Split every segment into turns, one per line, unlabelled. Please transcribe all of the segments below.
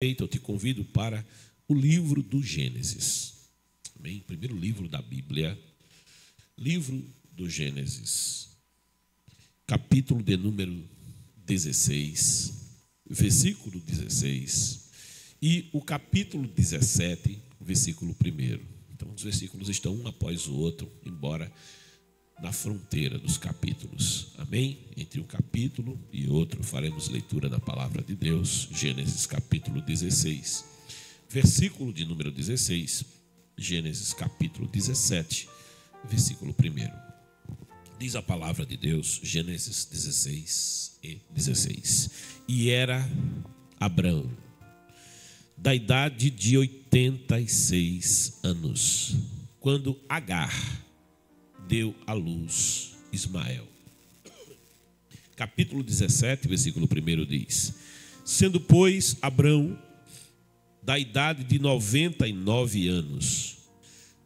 Eu te convido para o livro do Gênesis. Amém? Primeiro livro da Bíblia. Livro do Gênesis. Capítulo de número 16, versículo 16. E o capítulo 17, versículo 1. Então, os versículos estão um após o outro, embora na fronteira dos capítulos. Amém? Entre um capítulo e outro, faremos leitura da palavra de Deus. Gênesis capítulo 16, versículo de número 16. Gênesis capítulo 17, versículo 1. Diz a palavra de Deus, Gênesis 16 e 16. E era Abrão, da idade de 86 anos, quando Agar deu à luz Ismael. Capítulo 17, versículo 1 diz: sendo, pois, Abrão da idade de 99 anos,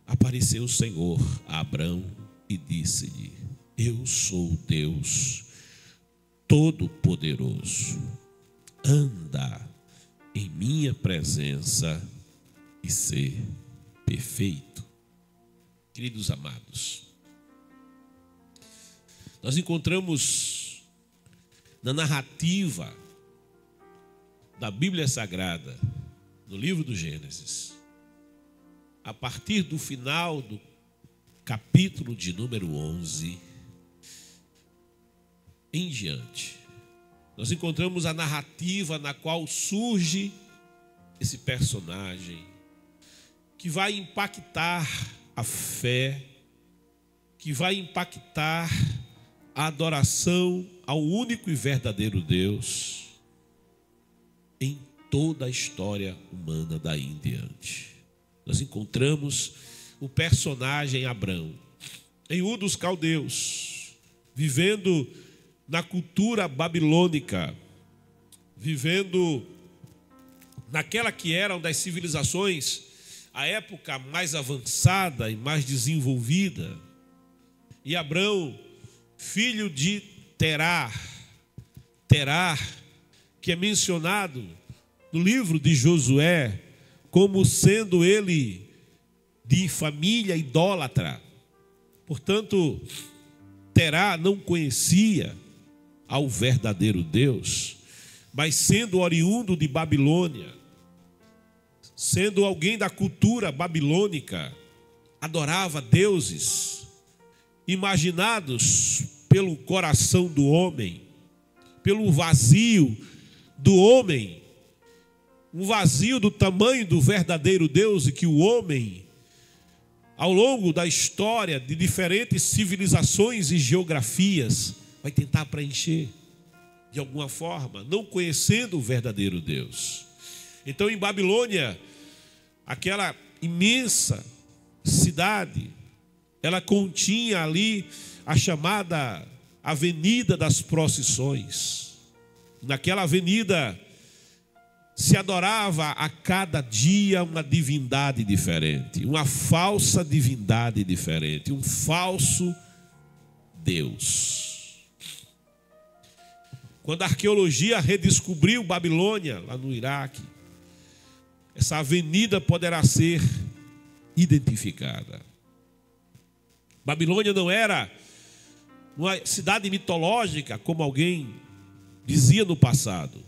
apareceu o Senhor a Abrão e disse-lhe: eu sou Deus Todo-Poderoso, anda em minha presença e ser perfeito. Queridos amados, nós encontramos na narrativa da Bíblia Sagrada, no livro do Gênesis, a partir do final do capítulo de número 11 em diante, nós encontramos a narrativa na qual surge esse personagem que vai impactar a fé, que vai impactar a adoração ao único e verdadeiro Deus em toda a história humana daí em diante. Nós encontramos o personagem Abrão em Ur dos Caldeus, vivendo na cultura babilônica, vivendo naquela que era uma das civilizações, a época mais avançada e mais desenvolvida. E Abrão, filho de Terá, que é mencionado no livro de Josué como sendo ele de família idólatra. Portanto, Terá não conhecia ao verdadeiro Deus, mas sendo oriundo de Babilônia, sendo alguém da cultura babilônica, adorava deuses imaginados pelo coração do homem, pelo vazio do homem, um vazio do tamanho do verdadeiro Deus, e que o homem, ao longo da história de diferentes civilizações e geografias, vai tentar preencher de alguma forma, não conhecendo o verdadeiro Deus. Então, em Babilônia, aquela imensa cidade, ela continha ali a chamada Avenida das Procissões. Naquela avenida se adorava a cada dia uma divindade diferente, uma falsa divindade diferente, um falso Deus. Quando a arqueologia redescobriu Babilônia, lá no Iraque, essa avenida poderá ser identificada. Babilônia não era uma cidade mitológica, como alguém dizia no passado.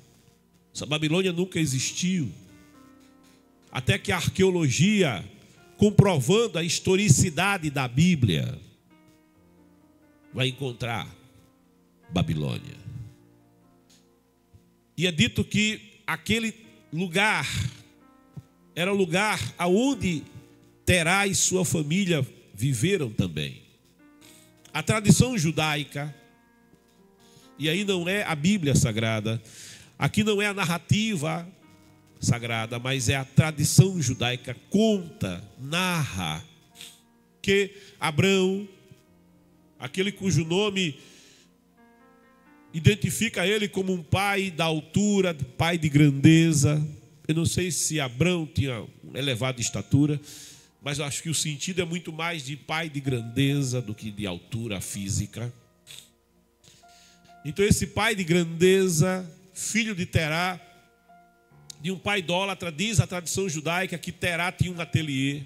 Essa Babilônia nunca existiu. Até que a arqueologia, comprovando a historicidade da Bíblia, vai encontrar Babilônia. E é dito que aquele lugar era o lugar aonde Terá e sua família viveram também. A tradição judaica, e aí não é a Bíblia Sagrada, aqui não é a narrativa sagrada, mas é a tradição judaica, conta, narra, que Abrão, aquele cujo nome identifica ele como um pai da altura, pai de grandeza. Eu não sei se Abrão tinha uma elevada estatura, mas eu acho que o sentido é muito mais de pai de grandeza do que de altura física. Então esse pai de grandeza, filho de Terá, de um pai idólatra, diz a tradição judaica que Terá tinha um ateliê.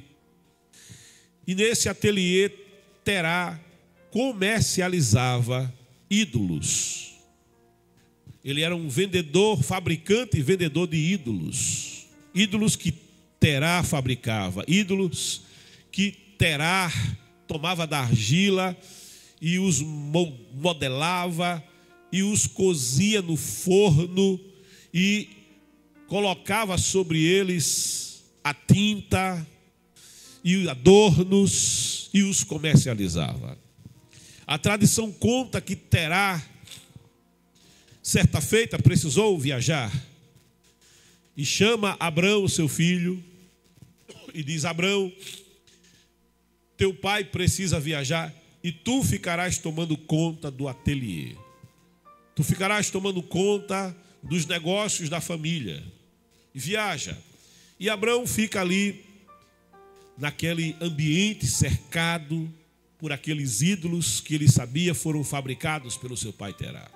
E nesse ateliê, Terá comercializava ídolos. Ele era um vendedor, fabricante e vendedor de ídolos. Ídolos que Terá fabricava. Ídolos que Terá tomava da argila e os modelava e os cozia no forno e colocava sobre eles a tinta e adornos e os comercializava. A tradição conta que Terá, certa feita, precisou viajar e chama Abrão, seu filho, e diz: Abrão, teu pai precisa viajar e tu ficarás tomando conta do ateliê. Tu ficarás tomando conta dos negócios da família. E viaja. E Abrão fica ali, naquele ambiente cercado por aqueles ídolos que ele sabia foram fabricados pelo seu pai Terá.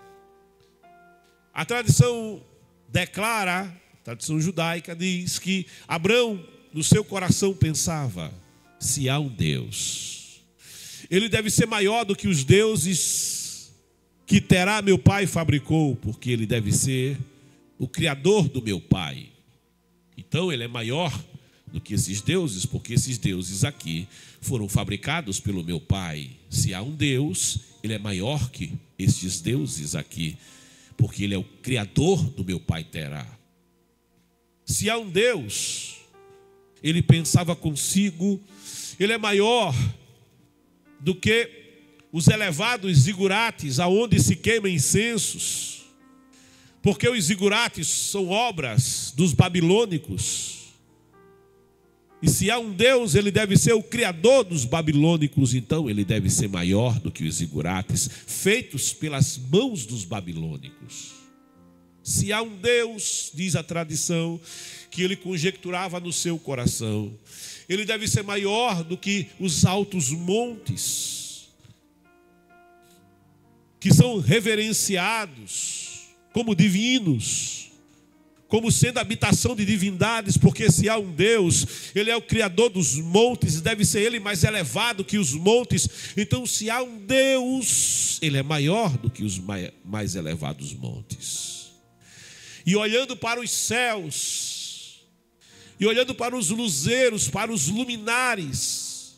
A tradição declara, a tradição judaica diz que Abrão, no seu coração, pensava: se há um Deus, ele deve ser maior do que os deuses que Terá, meu pai, fabricou, porque ele deve ser o criador do meu pai. Então ele é maior do que esses deuses, porque esses deuses aqui foram fabricados pelo meu pai. Se há um Deus, ele é maior que esses deuses aqui, porque ele é o criador do meu pai Terá. Se há um Deus, ele pensava consigo, ele é maior do que os elevados zigurates, aonde se queima incensos, porque os zigurates são obras dos babilônicos. E se há um Deus, ele deve ser o criador dos babilônicos, então ele deve ser maior do que os zigurates, feitos pelas mãos dos babilônicos. Se há um Deus, diz a tradição, que ele conjecturava no seu coração, ele deve ser maior do que os altos montes, que são reverenciados como divinos, como sendo habitação de divindades, porque se há um Deus, ele é o criador dos montes, deve ser ele mais elevado que os montes. Então, se há um Deus, ele é maior do que os mais elevados montes. E olhando para os céus, e olhando para os luzeiros, para os luminares,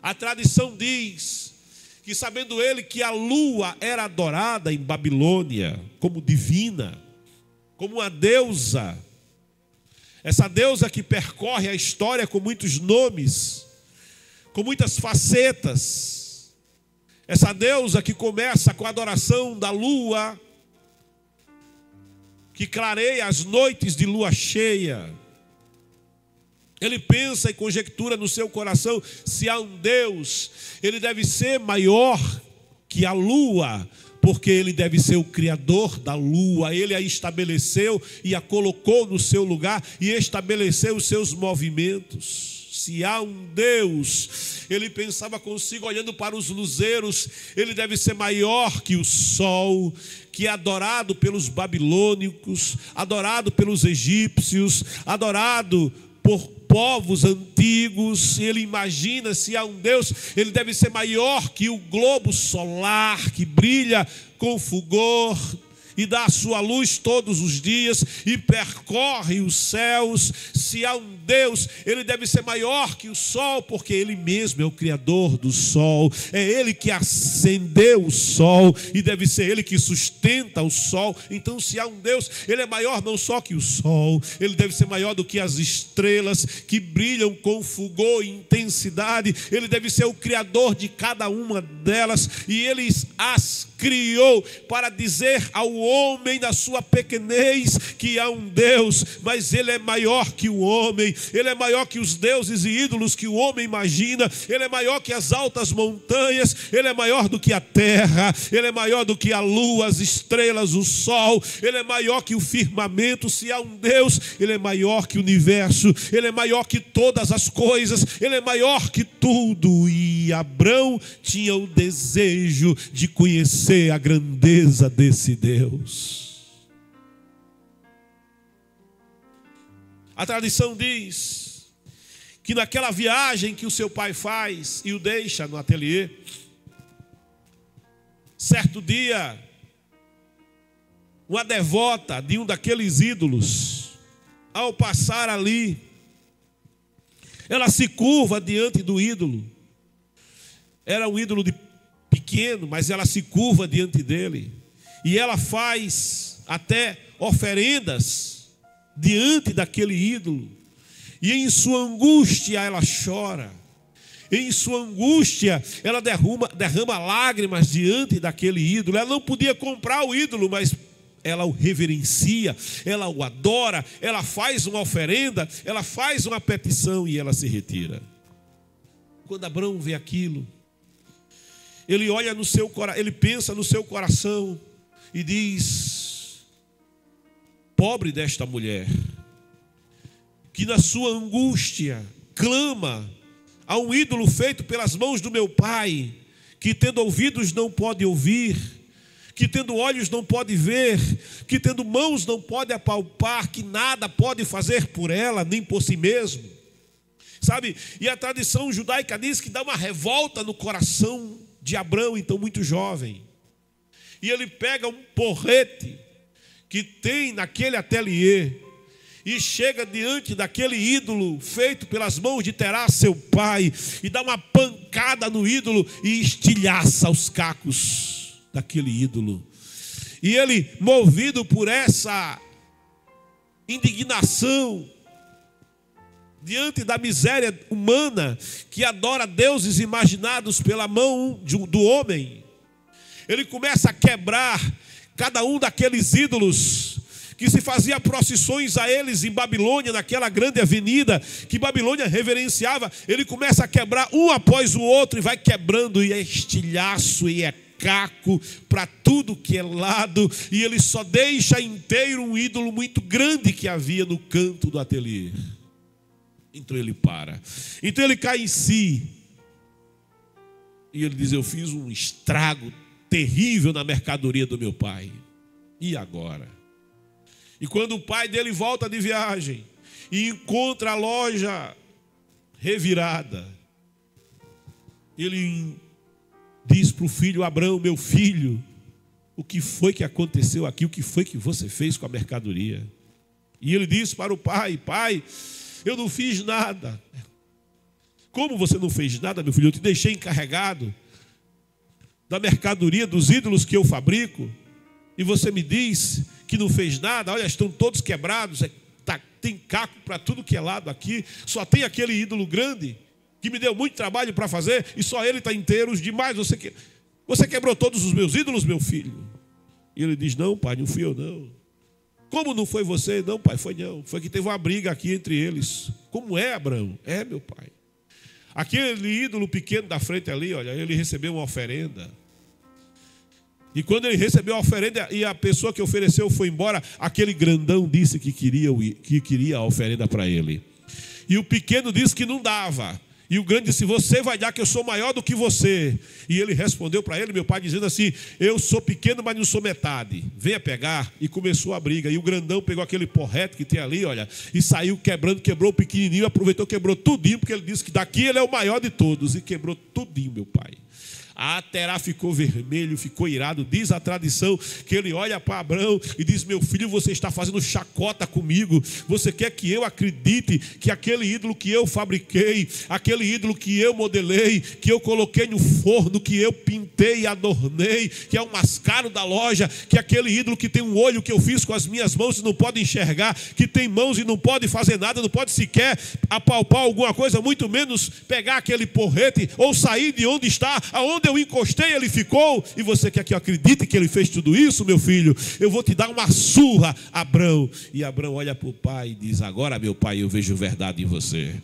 a tradição diz que, sabendo ele que a lua era adorada em Babilônia como divina, como uma deusa, essa deusa que percorre a história com muitos nomes, com muitas facetas, essa deusa que começa com a adoração da lua, que clareia as noites de lua cheia. Ele pensa e conjectura no seu coração: se há um Deus, ele deve ser maior que a lua, porque ele deve ser o criador da lua. Ele a estabeleceu e a colocou no seu lugar e estabeleceu os seus movimentos. Se há um Deus, ele pensava consigo, olhando para os luzeiros, ele deve ser maior que o sol, que é adorado pelos babilônicos, adorado pelos egípcios, adorado por povos antigos. Ele imagina: se há um Deus, ele deve ser maior que o globo solar, que brilha com fulgor e dá a sua luz todos os dias e percorre os céus. Se há um Deus, ele deve ser maior que o sol, porque ele mesmo é o criador do sol, é ele que acendeu o sol e deve ser ele que sustenta o sol. Então, se há um Deus, ele é maior não só que o sol, ele deve ser maior do que as estrelas que brilham com fulgor e intensidade. Ele deve ser o criador de cada uma delas, e ele as criou para dizer ao homem na sua pequenez que há um Deus, mas ele é maior que o homem, ele é maior que os deuses e ídolos que o homem imagina, ele é maior que as altas montanhas, ele é maior do que a terra, ele é maior do que a lua, as estrelas, o sol, ele é maior que o firmamento. Se há um Deus, ele é maior que o universo, ele é maior que todas as coisas, ele é maior que tudo. E Abrão tinha o desejo de conhecer a grandeza desse Deus. A tradição diz que naquela viagem que o seu pai faz e o deixa no ateliê, certo dia, uma devota de um daqueles ídolos, ao passar ali, ela se curva diante do ídolo. Era um ídolo pequeno, mas ela se curva diante dele. E ela faz até oferendas diante daquele ídolo. E em sua angústia ela chora. Em sua angústia ela derrama lágrimas diante daquele ídolo. Ela não podia comprar o ídolo, mas ela o reverencia, ela o adora, ela faz uma oferenda, ela faz uma petição e ela se retira. Quando Abraão vê aquilo, ele olha no seu coração, ele pensa no seu coração e diz: pobre desta mulher, que na sua angústia clama a um ídolo feito pelas mãos do meu pai, que tendo ouvidos não pode ouvir, que tendo olhos não pode ver, que tendo mãos não pode apalpar, que nada pode fazer por ela, nem por si mesmo. Sabe? E a tradição judaica diz que dá uma revolta no coração de Abraão, então muito jovem. E ele pega um porrete que tem naquele ateliê e chega diante daquele ídolo feito pelas mãos de Terá, seu pai, e dá uma pancada no ídolo e estilhaça os cacos daquele ídolo. E ele, movido por essa indignação diante da miséria humana que adora deuses imaginados pela mão do homem, ele começa a quebrar cada um daqueles ídolos que se fazia procissões a eles em Babilônia, naquela grande avenida que Babilônia reverenciava. Ele começa a quebrar um após o outro e vai quebrando, e é estilhaço e é caco para tudo que é lado, e ele só deixa inteiro um ídolo muito grande que havia no canto do ateliê. Então ele para, então ele cai em si e ele diz: eu fiz um estrago terrível na mercadoria do meu pai, e agora? E quando o pai dele volta de viagem e encontra a loja revirada, ele diz para o filho: Abraão, meu filho, o que foi que aconteceu aqui? O que foi que você fez com a mercadoria? E ele diz para o pai: pai, eu não fiz nada. Como você não fez nada, meu filho? Eu te deixei encarregado da mercadoria dos ídolos que eu fabrico, e você me diz que não fez nada. Olha, estão todos quebrados, tem caco para tudo que é lado aqui, só tem aquele ídolo grande que me deu muito trabalho para fazer, e só ele está inteiro. Os demais você quebrou todos os meus ídolos, meu filho? E ele diz: não, pai, não fui eu não. Como não foi você? Não, pai, foi não. Foi que teve uma briga aqui entre eles. Como é, Abraão? É, meu pai. Aquele ídolo pequeno da frente ali, olha, ele recebeu uma oferenda. E quando ele recebeu a oferenda e a pessoa que ofereceu foi embora, aquele grandão disse que queria a oferenda para ele. E o pequeno disse que não dava. E o grande disse: você vai dar, que eu sou maior do que você. E ele respondeu para ele, meu pai, dizendo assim: eu sou pequeno, mas não sou metade. Venha pegar. E começou a briga. E o grandão pegou aquele porrete que tem ali, olha, e saiu quebrando, quebrou o pequenininho, aproveitou, quebrou tudinho, porque ele disse que daqui ele é o maior de todos. E quebrou tudinho, meu pai. A Terá ficou vermelho, ficou irado. Diz a tradição que ele olha para Abraão e diz: meu filho, você está fazendo chacota comigo. Você quer que eu acredite que aquele ídolo que eu fabriquei, aquele ídolo que eu modelei, que eu coloquei no forno, que eu pintei e adornei, que é o mascaro da loja, que aquele ídolo que tem um olho que eu fiz com as minhas mãos e não pode enxergar, que tem mãos e não pode fazer nada, não pode sequer apalpar alguma coisa, muito menos pegar aquele porrete ou sair de onde está, aonde eu encostei ele ficou, e você quer que eu acredite que ele fez tudo isso, meu filho? Eu vou te dar uma surra, Abraão. E Abraão olha para o pai e diz: agora, meu pai, eu vejo verdade em você.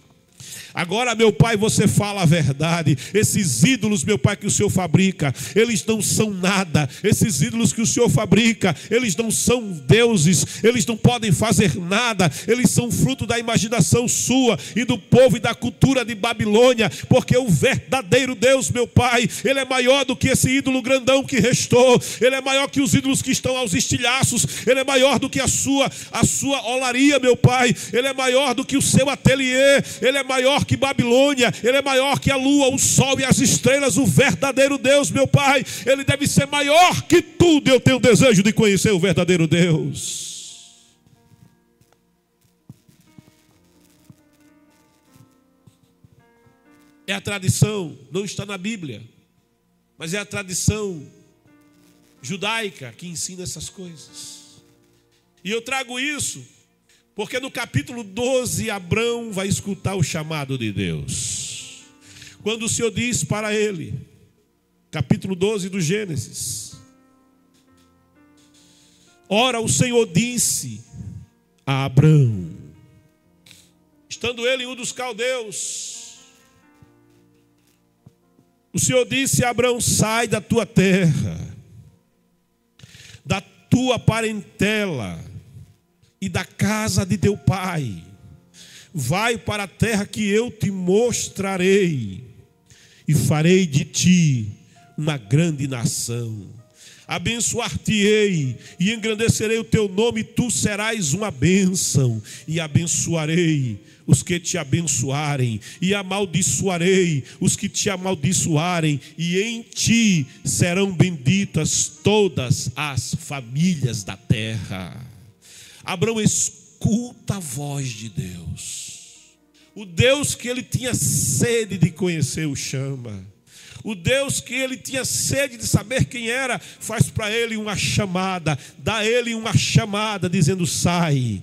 Agora, meu Pai, você fala a verdade. Esses ídolos, meu Pai, que o Senhor fabrica, eles não são nada. Esses ídolos que o Senhor fabrica, eles não são deuses, eles não podem fazer nada. Eles são fruto da imaginação sua e do povo e da cultura de Babilônia, porque o verdadeiro Deus, meu Pai, Ele é maior do que esse ídolo grandão que restou. Ele é maior que os ídolos que estão aos estilhaços. Ele é maior do que a sua olaria, meu Pai. Ele é maior do que o seu ateliê. Ele é maior que Babilônia. Ele é maior que a lua, o sol e as estrelas. O verdadeiro Deus, meu Pai, Ele deve ser maior que tudo. Eu tenho desejo de conhecer o verdadeiro Deus. É a tradição, não está na Bíblia, mas é a tradição judaica que ensina essas coisas. E eu trago isso porque no capítulo 12, Abrão vai escutar o chamado de Deus. Quando o Senhor diz para ele, capítulo 12 do Gênesis: ora, o Senhor disse a Abrão, estando ele em um dos caldeus, o Senhor disse a Abrão: sai da tua terra, da tua parentela e da casa de teu pai, vai para a terra que eu te mostrarei, e farei de ti uma grande nação. Abençoar-te-ei e engrandecerei o teu nome, e tu serás uma bênção, e abençoarei os que te abençoarem, e amaldiçoarei os que te amaldiçoarem, e em ti serão benditas todas as famílias da terra. Abraão escuta a voz de Deus. O Deus que ele tinha sede de conhecer o chama. O Deus que ele tinha sede de saber quem era, faz para ele uma chamada, dá a ele uma chamada, dizendo: sai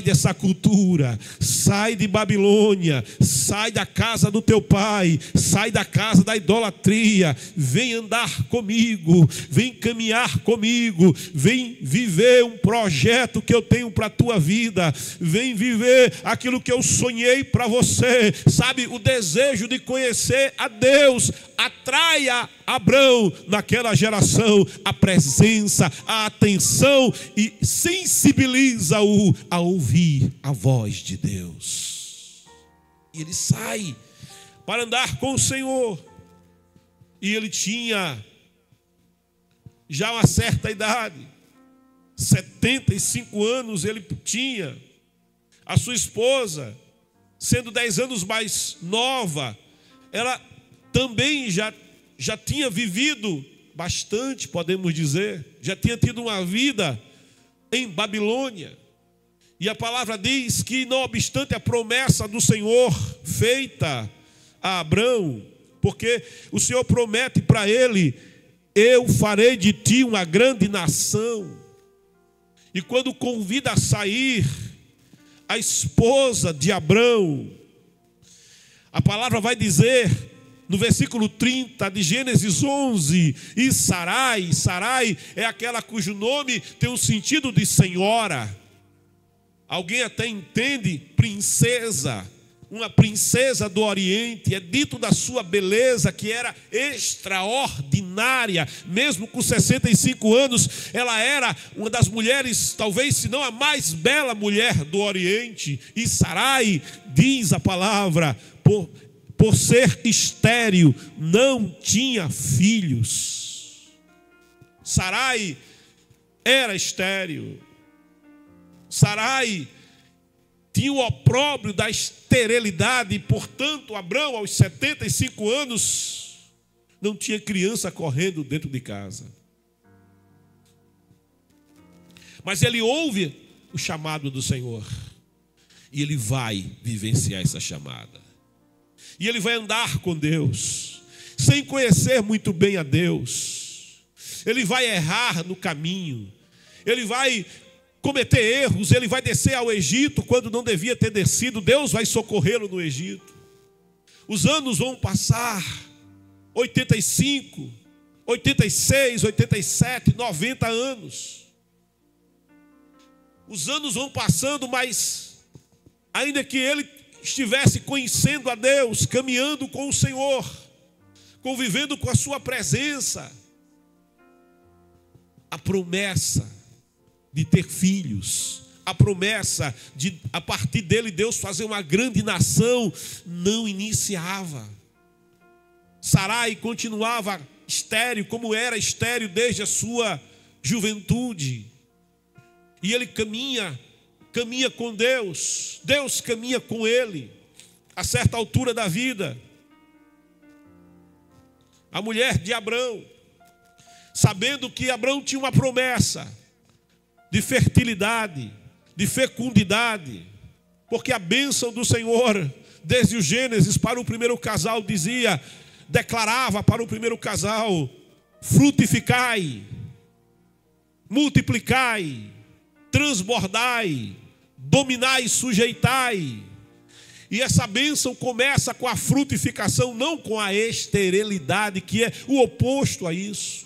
dessa cultura, sai de Babilônia, sai da casa do teu pai, sai da casa da idolatria, vem andar comigo, vem caminhar comigo, vem viver um projeto que eu tenho para a tua vida, vem viver aquilo que eu sonhei para você. Sabe, o desejo de conhecer a Deus atraia Abrão naquela geração, a presença, a atenção, e sensibiliza-o a ouvir a voz de Deus. E ele sai para andar com o Senhor. E ele tinha já uma certa idade, 75 anos ele tinha. A sua esposa, sendo 10 anos mais nova, ela também já tinha vivido bastante, podemos dizer, já tinha tido uma vida em Babilônia. E a palavra diz que, não obstante a promessa do Senhor feita a Abrão, porque o Senhor promete para ele: eu farei de ti uma grande nação. E quando convida a sair a esposa de Abrão, a palavra vai dizer, no versículo 30 de Gênesis 11, e Sarai é aquela cujo nome tem um sentido de senhora. Alguém até entende princesa, uma princesa do Oriente. É dito da sua beleza que era extraordinária. Mesmo com 65 anos, ela era uma das mulheres, talvez se não a mais bela mulher do Oriente. E Sarai, diz a palavra, por ser estéril, não tinha filhos. Sarai era estéril. Sarai tinha o opróbrio da esterilidade, e, portanto, Abrão, aos 75 anos, não tinha criança correndo dentro de casa. Mas ele ouve o chamado do Senhor, e ele vai vivenciar essa chamada. E ele vai andar com Deus, sem conhecer muito bem a Deus. Ele vai errar no caminho, ele vai cometer erros, ele vai descer ao Egito quando não devia ter descido. Deus vai socorrê-lo no Egito. Os anos vão passar, 85, 86, 87, 90 anos. Os anos vão passando, mas ainda que ele estivesse conhecendo a Deus, caminhando com o Senhor, convivendo com a sua presença, a promessa de ter filhos, a promessa de, a partir dele, Deus fazer uma grande nação, não iniciava. Sarai continuava estéril, como era estéril desde a sua juventude. E ele caminha com Deus, Deus caminha com ele, a certa altura da vida. A mulher de Abrão, sabendo que Abrão tinha uma promessa de fertilidade, de fecundidade, porque a bênção do Senhor, desde o Gênesis para o primeiro casal, declarava para o primeiro casal: frutificai, multiplicai, transbordai, dominai e sujeitai. E essa bênção começa com a frutificação, não com a esterilidade, que é o oposto a isso.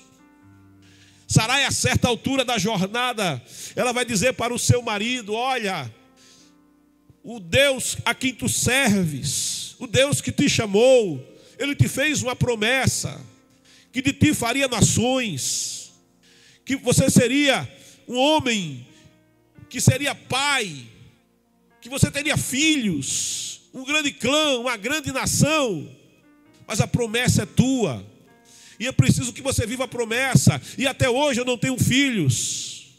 Sarai, a certa altura da jornada, ela vai dizer para o seu marido: olha, o Deus a quem tu serves, o Deus que te chamou, ele te fez uma promessa, que de ti faria nações, que você seria um homem, que seria pai, que você teria filhos, um grande clã, uma grande nação, mas a promessa é tua, e é preciso que você viva a promessa. E até hoje eu não tenho filhos,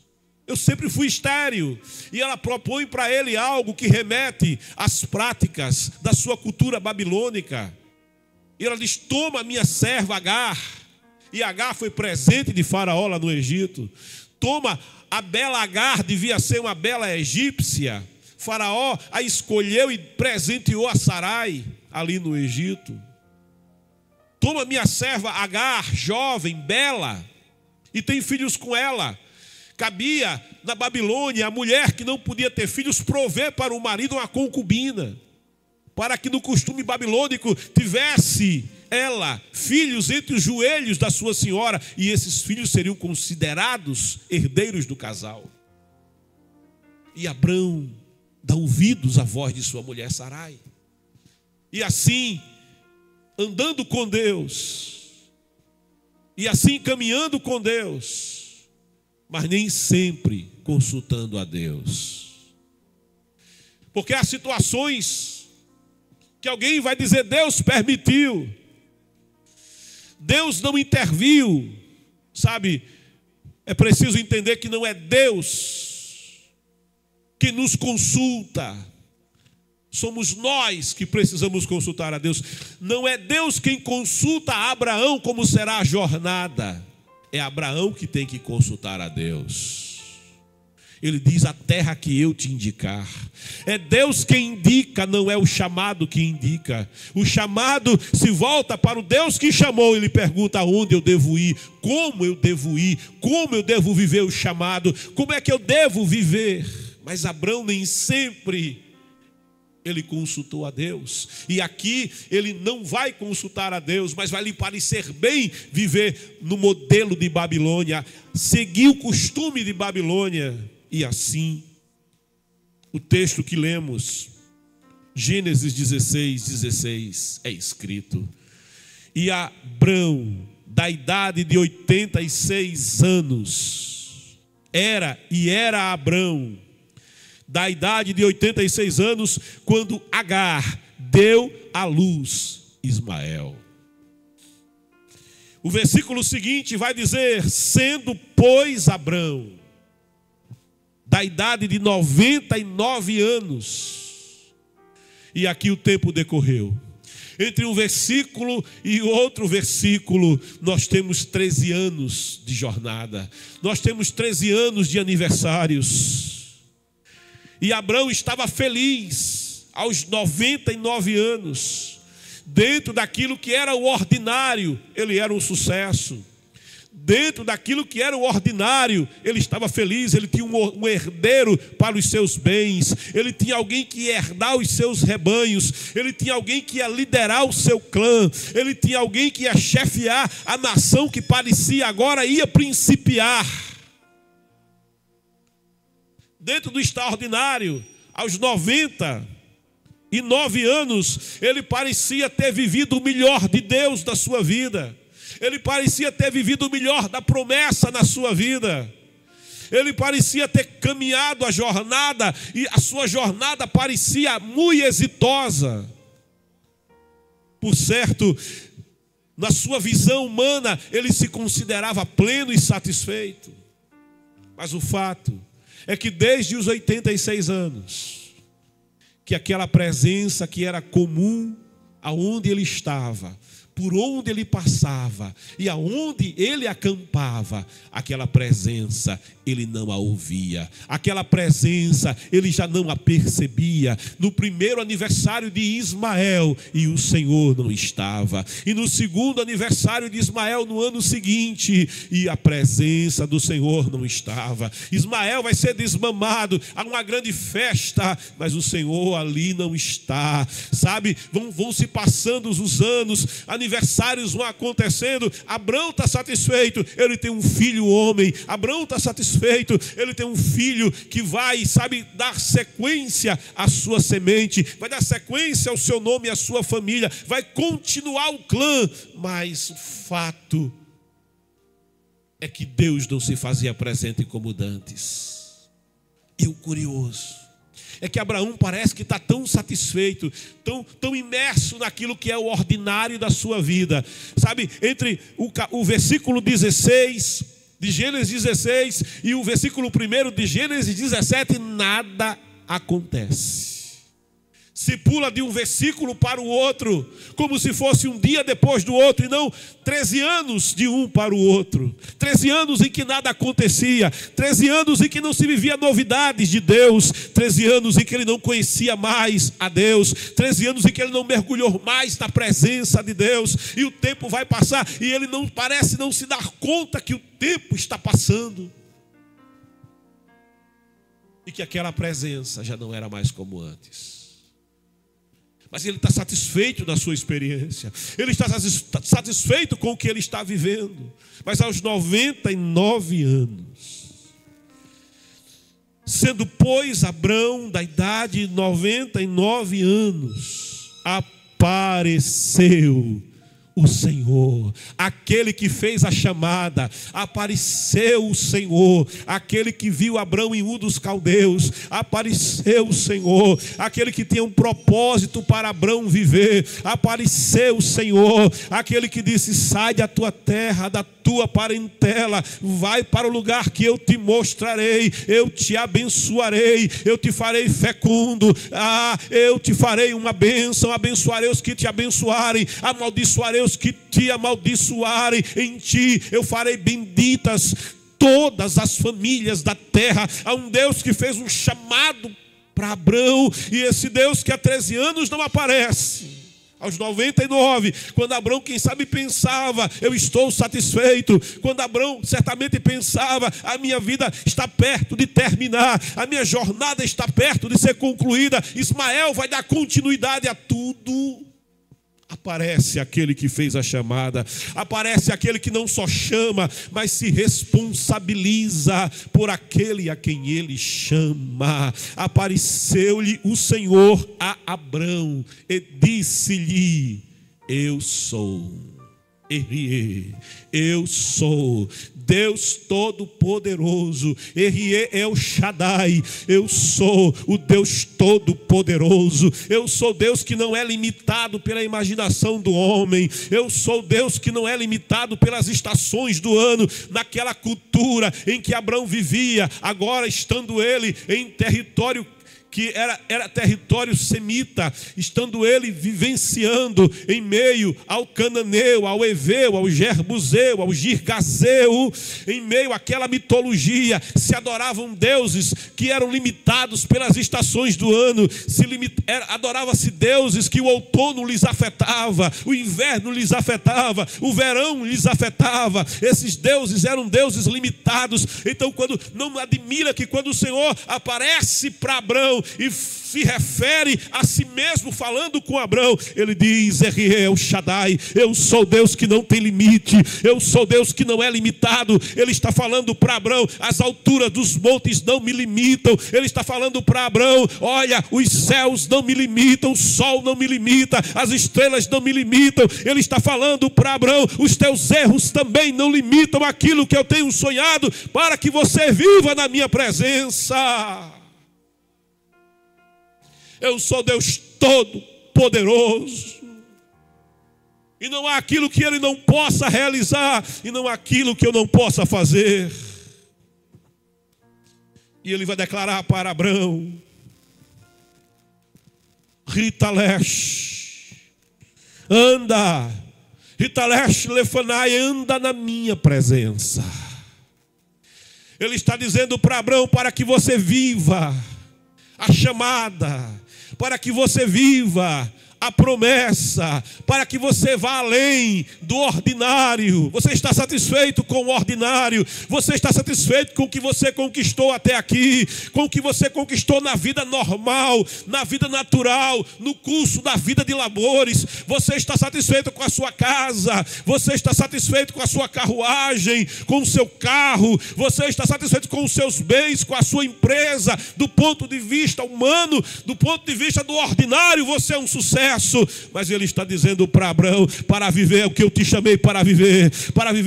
eu sempre fui estéril. E ela propõe para ele algo que remete às práticas da sua cultura babilônica. E ela diz: toma minha serva Agar. E Agar foi presente de Faraó lá no Egito. Toma a bela Agar, devia ser uma bela egípcia. Faraó a escolheu e presenteou a Sarai ali no Egito. Toma minha serva Agar, jovem, bela, e tem filhos com ela. Cabia na Babilônia a mulher que não podia ter filhos prover para o marido uma concubina, para que no costume babilônico tivesse ela filhos entre os joelhos da sua senhora, e esses filhos seriam considerados herdeiros do casal. E Abrão dá ouvidos à voz de sua mulher Sarai. E assim, andando com Deus, e assim caminhando com Deus, mas nem sempre consultando a Deus. Porque há situações que alguém vai dizer: Deus permitiu, Deus não interviu. Sabe, é preciso entender que não é Deus que nos consulta, somos nós que precisamos consultar a Deus. Não é Deus quem consulta a Abraão como será a jornada, é Abraão que tem que consultar a Deus. Ele diz: a terra que eu te indicar. É Deus quem indica, não é o chamado que indica. O chamado se volta para o Deus que chamou. Ele pergunta: aonde eu devo ir, como eu devo ir, como eu devo viver o chamado, como é que eu devo viver. Mas Abrão nem sempre ele consultou a Deus. E aqui ele não vai consultar a Deus, mas vai lhe parecer bem viver no modelo de Babilônia, seguir o costume de Babilônia. E assim, o texto que lemos, Gênesis 16, é escrito: e Abrão, da idade de 86 anos, era Abrão, da idade de 86 anos, quando Agar deu à luz Ismael. O versículo seguinte vai dizer: sendo, pois, Abrão da idade de 99 anos. E aqui o tempo decorreu. Entre um versículo e outro versículo, nós temos 13 anos de jornada. Nós temos 13 anos de aniversários. E Abrão estava feliz aos 99 anos. Dentro daquilo que era o ordinário, ele era um sucesso. Dentro daquilo que era o ordinário, ele estava feliz. Ele tinha um herdeiro para os seus bens, ele tinha alguém que ia herdar os seus rebanhos, ele tinha alguém que ia liderar o seu clã, ele tinha alguém que ia chefiar a nação que parecia agora ia principiar. Dentro do extraordinário, aos 90, 99 anos, ele parecia ter vivido o melhor de Deus da sua vida. Ele parecia ter vivido o melhor da promessa na sua vida. Ele parecia ter caminhado a jornada, e a sua jornada parecia muito exitosa. Por certo, na sua visão humana, ele se considerava pleno e satisfeito. Mas o fato é que desde os 86 anos, que aquela presença que era comum aonde ele estava, por onde ele passava e aonde ele acampava, aquela presença ele não a ouvia, aquela presença ele já não a percebia. No primeiro aniversário de Ismael, e o Senhor não estava, e no segundo aniversário de Ismael no ano seguinte, e a presença do Senhor não estava. Ismael vai ser desmamado, há uma grande festa, mas o Senhor ali não está, sabe? Vão se passando os anos, aniversários vão acontecendo. Abrão está satisfeito, ele tem um filho homem. Abrão está satisfeito, ele tem um filho que vai, sabe, dar sequência à sua semente, vai dar sequência ao seu nome e à sua família, vai continuar o clã. Mas o fato é que Deus não se fazia presente como dantes. E o curioso é que Abraão parece que está tão satisfeito, tão imerso naquilo que é o ordinário da sua vida. Sabe, entre o versículo 16 de Gênesis 16 e o versículo 1 de Gênesis 17, nada acontece. Se pula de um versículo para o outro, como se fosse um dia depois do outro, e não 13 anos de um para o outro. 13 anos em que nada acontecia, 13 anos em que não se vivia novidades de Deus, 13 anos em que ele não conhecia mais a Deus, 13 anos em que ele não mergulhou mais na presença de Deus. E o tempo vai passar e ele não parece não se dar conta que o tempo está passando e que aquela presença já não era mais como antes. Mas ele está satisfeito da sua experiência, ele está satisfeito com o que ele está vivendo. Mas aos 99 anos, sendo pois Abrão da idade de 99 anos, apareceu o Senhor, aquele que fez a chamada. Apareceu o Senhor, aquele que viu Abrão em Ur dos Caldeus. Apareceu o Senhor, aquele que tinha um propósito para Abrão viver. Apareceu o Senhor, aquele que disse: sai da tua terra, da tua parentela, vai para o lugar que eu te mostrarei, eu te abençoarei, eu te farei fecundo, eu te farei uma bênção, abençoarei os que te abençoarem, amaldiçoarei os que te amaldiçoarem. Em ti eu farei benditas todas as famílias da terra. Há um Deus que fez um chamado para Abrão, e esse Deus que há 13 anos não aparece. Aos 99, quando Abrão, quem sabe, pensava: eu estou satisfeito. Quando Abrão certamente pensava: a minha vida está perto de terminar, a minha jornada está perto de ser concluída, Ismael vai dar continuidade a tudo. Aparece aquele que fez a chamada, aparece aquele que não só chama, mas se responsabiliza por aquele a quem ele chama. Apareceu-lhe o Senhor a Abrão e disse-lhe: eu sou, eu sou Deus Todo-Poderoso. El Shaddai, eu sou o Deus Todo-Poderoso. Eu sou Deus que não é limitado pela imaginação do homem. Eu sou Deus que não é limitado pelas estações do ano. Naquela cultura em que Abrão vivia, agora estando ele em território que era território semita, estando ele vivenciando em meio ao cananeu, ao eveu, ao jerbuseu, ao girgazeu, em meio àquela mitologia, se adoravam deuses que eram limitados pelas estações do ano, adorava-se deuses que o outono lhes afetava, o inverno lhes afetava, o verão lhes afetava. Esses deuses eram deuses limitados. Então, não admira que quando o Senhor aparece para Abrão, Abrão e se refere a si mesmo falando com Abrão. Ele diz: El Shaddai, eu sou Deus que não tem limite, eu sou Deus que não é limitado. Ele está falando para Abrão: as alturas dos montes não me limitam. Ele está falando para Abrão: olha, os céus não me limitam, o sol não me limita, as estrelas não me limitam. Ele está falando para Abrão: os teus erros também não limitam aquilo que eu tenho sonhado para que você viva na minha presença. Eu sou Deus Todo-Poderoso. E não há aquilo que Ele não possa realizar, e não há aquilo que eu não possa fazer. E Ele vai declarar para Abrão: Ritalesh, anda. Ritalesh lefanai, anda na minha presença. Ele está dizendo para Abrão: para que você viva a chamada, para que você viva a promessa, para que você vá além do ordinário. Você está satisfeito com o ordinário? Você está satisfeito com o que você conquistou até aqui? Com o que você conquistou na vida normal, na vida natural, no curso da vida de labores? Você está satisfeito com a sua casa? Você está satisfeito com a sua carruagem, com o seu carro? Você está satisfeito com os seus bens, com a sua empresa? Do ponto de vista humano, do ponto de vista do ordinário, você é um sucesso. Mas Ele está dizendo para Abrão: para viver o que eu te chamei para viver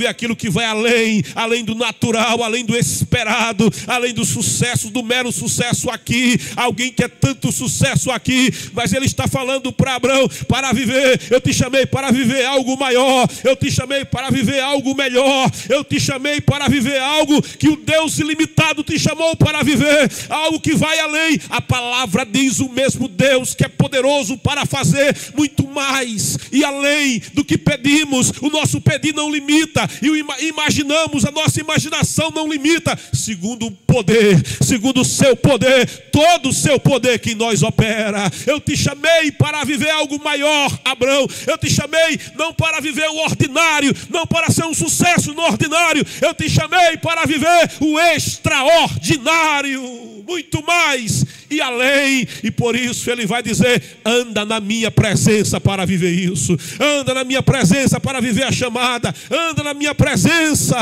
aquilo que vai além do natural, além do esperado, além do sucesso, do mero sucesso aqui. Alguém quer tanto sucesso aqui, mas Ele está falando para Abrão: para viver, eu te chamei para viver algo maior, eu te chamei para viver algo melhor, eu te chamei para viver algo que o Deus ilimitado te chamou para viver, algo que vai além. A palavra diz: o mesmo Deus que é poderoso para fazer muito mais e além do que pedimos. O nosso pedir não limita, e o imaginamos, a nossa imaginação não limita, segundo o poder, segundo o seu poder, todo o seu poder que em nós opera. Eu te chamei para viver algo maior, Abrão. Eu te chamei não para viver o ordinário, não para ser um sucesso no ordinário. Eu te chamei para viver o extraordinário, muito mais e além. E por isso Ele vai dizer: anda na minha presença para viver isso, anda na minha presença para viver a chamada, anda na minha presença.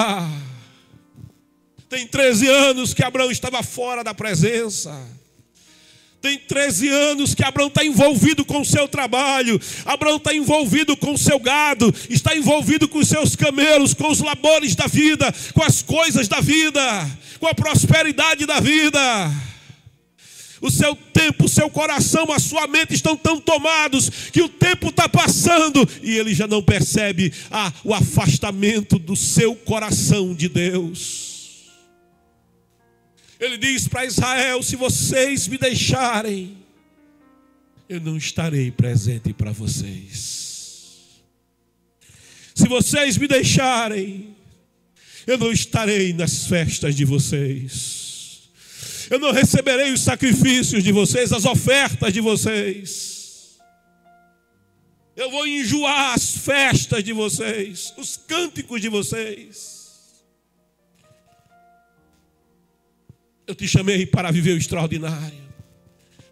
Tem 13 anos que Abrão estava fora da presença. Tem 13 anos que Abrão está envolvido com o seu trabalho, Abrão está envolvido com o seu gado, está envolvido com os seus camelos, com os labores da vida, com as coisas da vida, com a prosperidade da vida. O seu tempo, o seu coração, a sua mente estão tão tomados que o tempo está passando e ele já não percebe o afastamento do seu coração de Deus. Ele diz para Israel: se vocês me deixarem, eu não estarei presente para vocês. Se vocês me deixarem, eu não estarei nas festas de vocês. Eu não receberei os sacrifícios de vocês, as ofertas de vocês. Eu vou enjoar as festas de vocês, os cânticos de vocês. Eu te chamei para viver o extraordinário.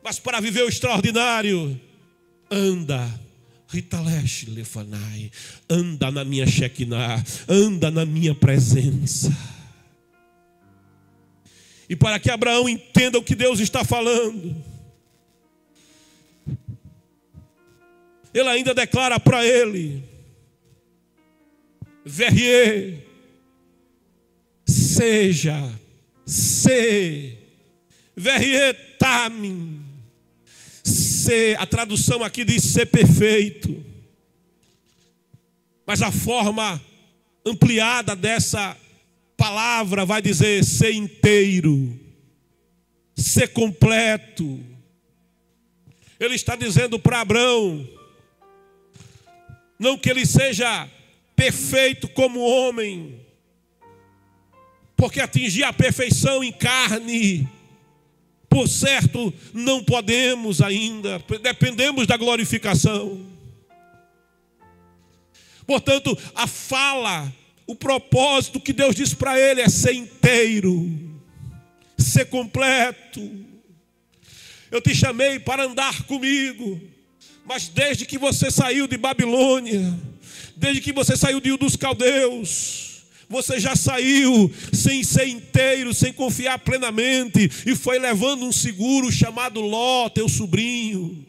Mas para viver o extraordinário, anda, Ritalesh lefanai, anda na minha Shekinah, anda na minha presença. E para que Abraão entenda o que Deus está falando, Ele ainda declara para ele: Verrier, seja, se, Verrier tamin, se, a tradução aqui diz ser perfeito, mas a forma ampliada dessa palavra vai dizer ser inteiro, ser completo. Ele está dizendo para Abrão, não que ele seja perfeito como homem, porque atingir a perfeição em carne, por certo, não podemos ainda, dependemos da glorificação. Portanto, a fala, o propósito que Deus diz para ele é ser inteiro, ser completo. Eu te chamei para andar comigo. Mas desde que você saiu de Babilônia, desde que você saiu de Ur dos Caldeus, você já saiu sem ser inteiro, sem confiar plenamente, e foi levando um seguro chamado Ló, teu sobrinho.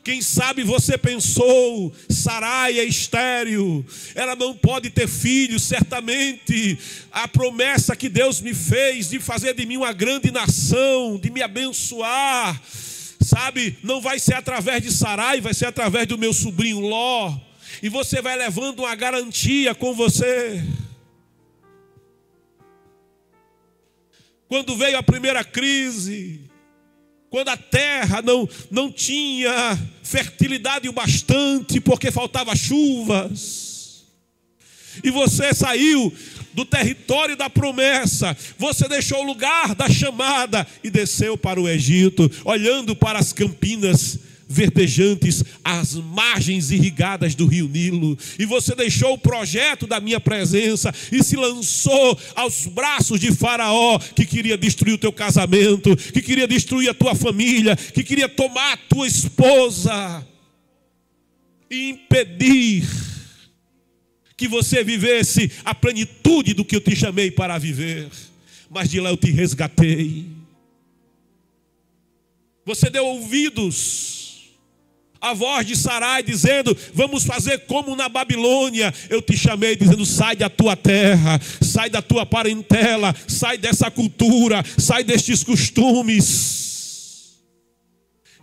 Quem sabe você pensou, Sarai é estéril, ela não pode ter filhos. Certamente a promessa que Deus me fez de fazer de mim uma grande nação, de me abençoar, sabe, não vai ser através de Sarai, vai ser através do meu sobrinho Ló. E você vai levando uma garantia com você. Quando veio a primeira crise, quando a terra não tinha fertilidade o bastante, porque faltava chuvas, e você saiu do território da promessa, você deixou o lugar da chamada e desceu para o Egito, olhando para as campinas verdejantes, as margens irrigadas do rio Nilo, e você deixou o projeto da minha presença e se lançou aos braços de Faraó, que queria destruir o teu casamento, que queria destruir a tua família, que queria tomar a tua esposa e impedir que você vivesse a plenitude do que eu te chamei para viver. Mas de lá eu te resgatei. Você deu ouvidos a voz de Sarai dizendo: vamos fazer como na Babilônia. Eu te chamei dizendo: sai da tua terra, sai da tua parentela, sai dessa cultura, sai destes costumes.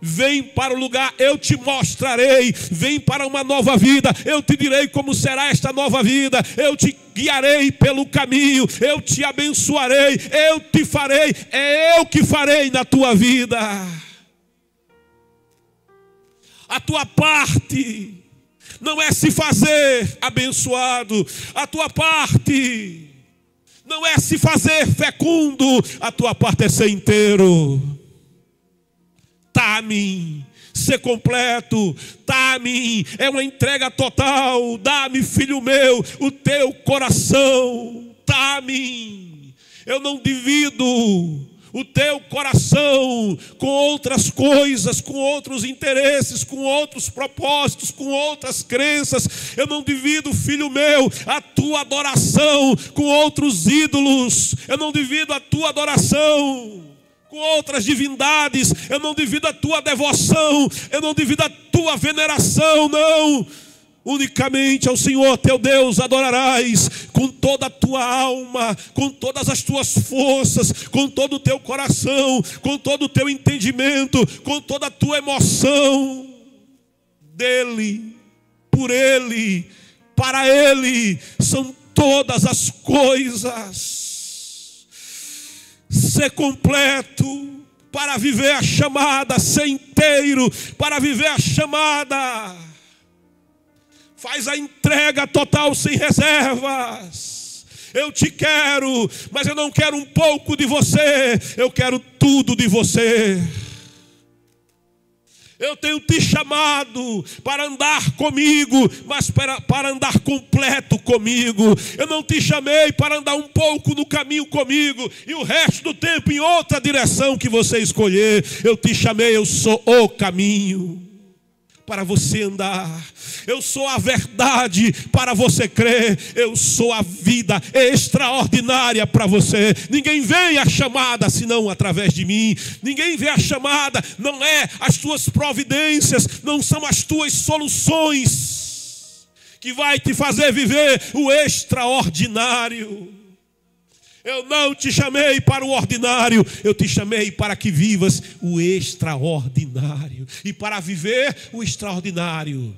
Vem para o lugar, eu te mostrarei. Vem para uma nova vida, eu te direi como será esta nova vida. Eu te guiarei pelo caminho, eu te abençoarei, eu te farei, é eu que farei na tua vida. A tua parte não é se fazer abençoado. A tua parte não é se fazer fecundo. A tua parte é ser inteiro. Tá-me, ser completo. Tá-me, é uma entrega total. Dá-me, filho meu, o teu coração. Tá-me, eu não divido o teu coração com outras coisas, com outros interesses, com outros propósitos, com outras crenças. Eu não divido, filho meu, a tua adoração com outros ídolos. Eu não divido a tua adoração com outras divindades. Eu não divido a tua devoção. Eu não divido a tua veneração, não. Unicamente ao Senhor teu Deus adorarás com toda a tua alma, com todas as tuas forças, com todo o teu coração, com todo o teu entendimento, com toda a tua emoção. Dele, por Ele, para Ele são todas as coisas. Ser completo para viver a chamada, ser inteiro para viver a chamada. Faz a entrega total, sem reservas. Eu te quero, mas eu não quero um pouco de você. Eu quero tudo de você. Eu tenho te chamado para andar comigo, mas para andar completo comigo. Eu não te chamei para andar um pouco no caminho comigo e o resto do tempo em outra direção que você escolher. Eu te chamei, eu sou o caminho para você andar. Eu sou a verdade para você crer. Eu sou a vida extraordinária para você. Ninguém vê a chamada senão através de mim. Ninguém vê a chamada, não é as tuas providências, não são as tuas soluções que vai te fazer viver o extraordinário. Eu não te chamei para o ordinário, eu te chamei para que vivas o extraordinário. E para viver o extraordinário,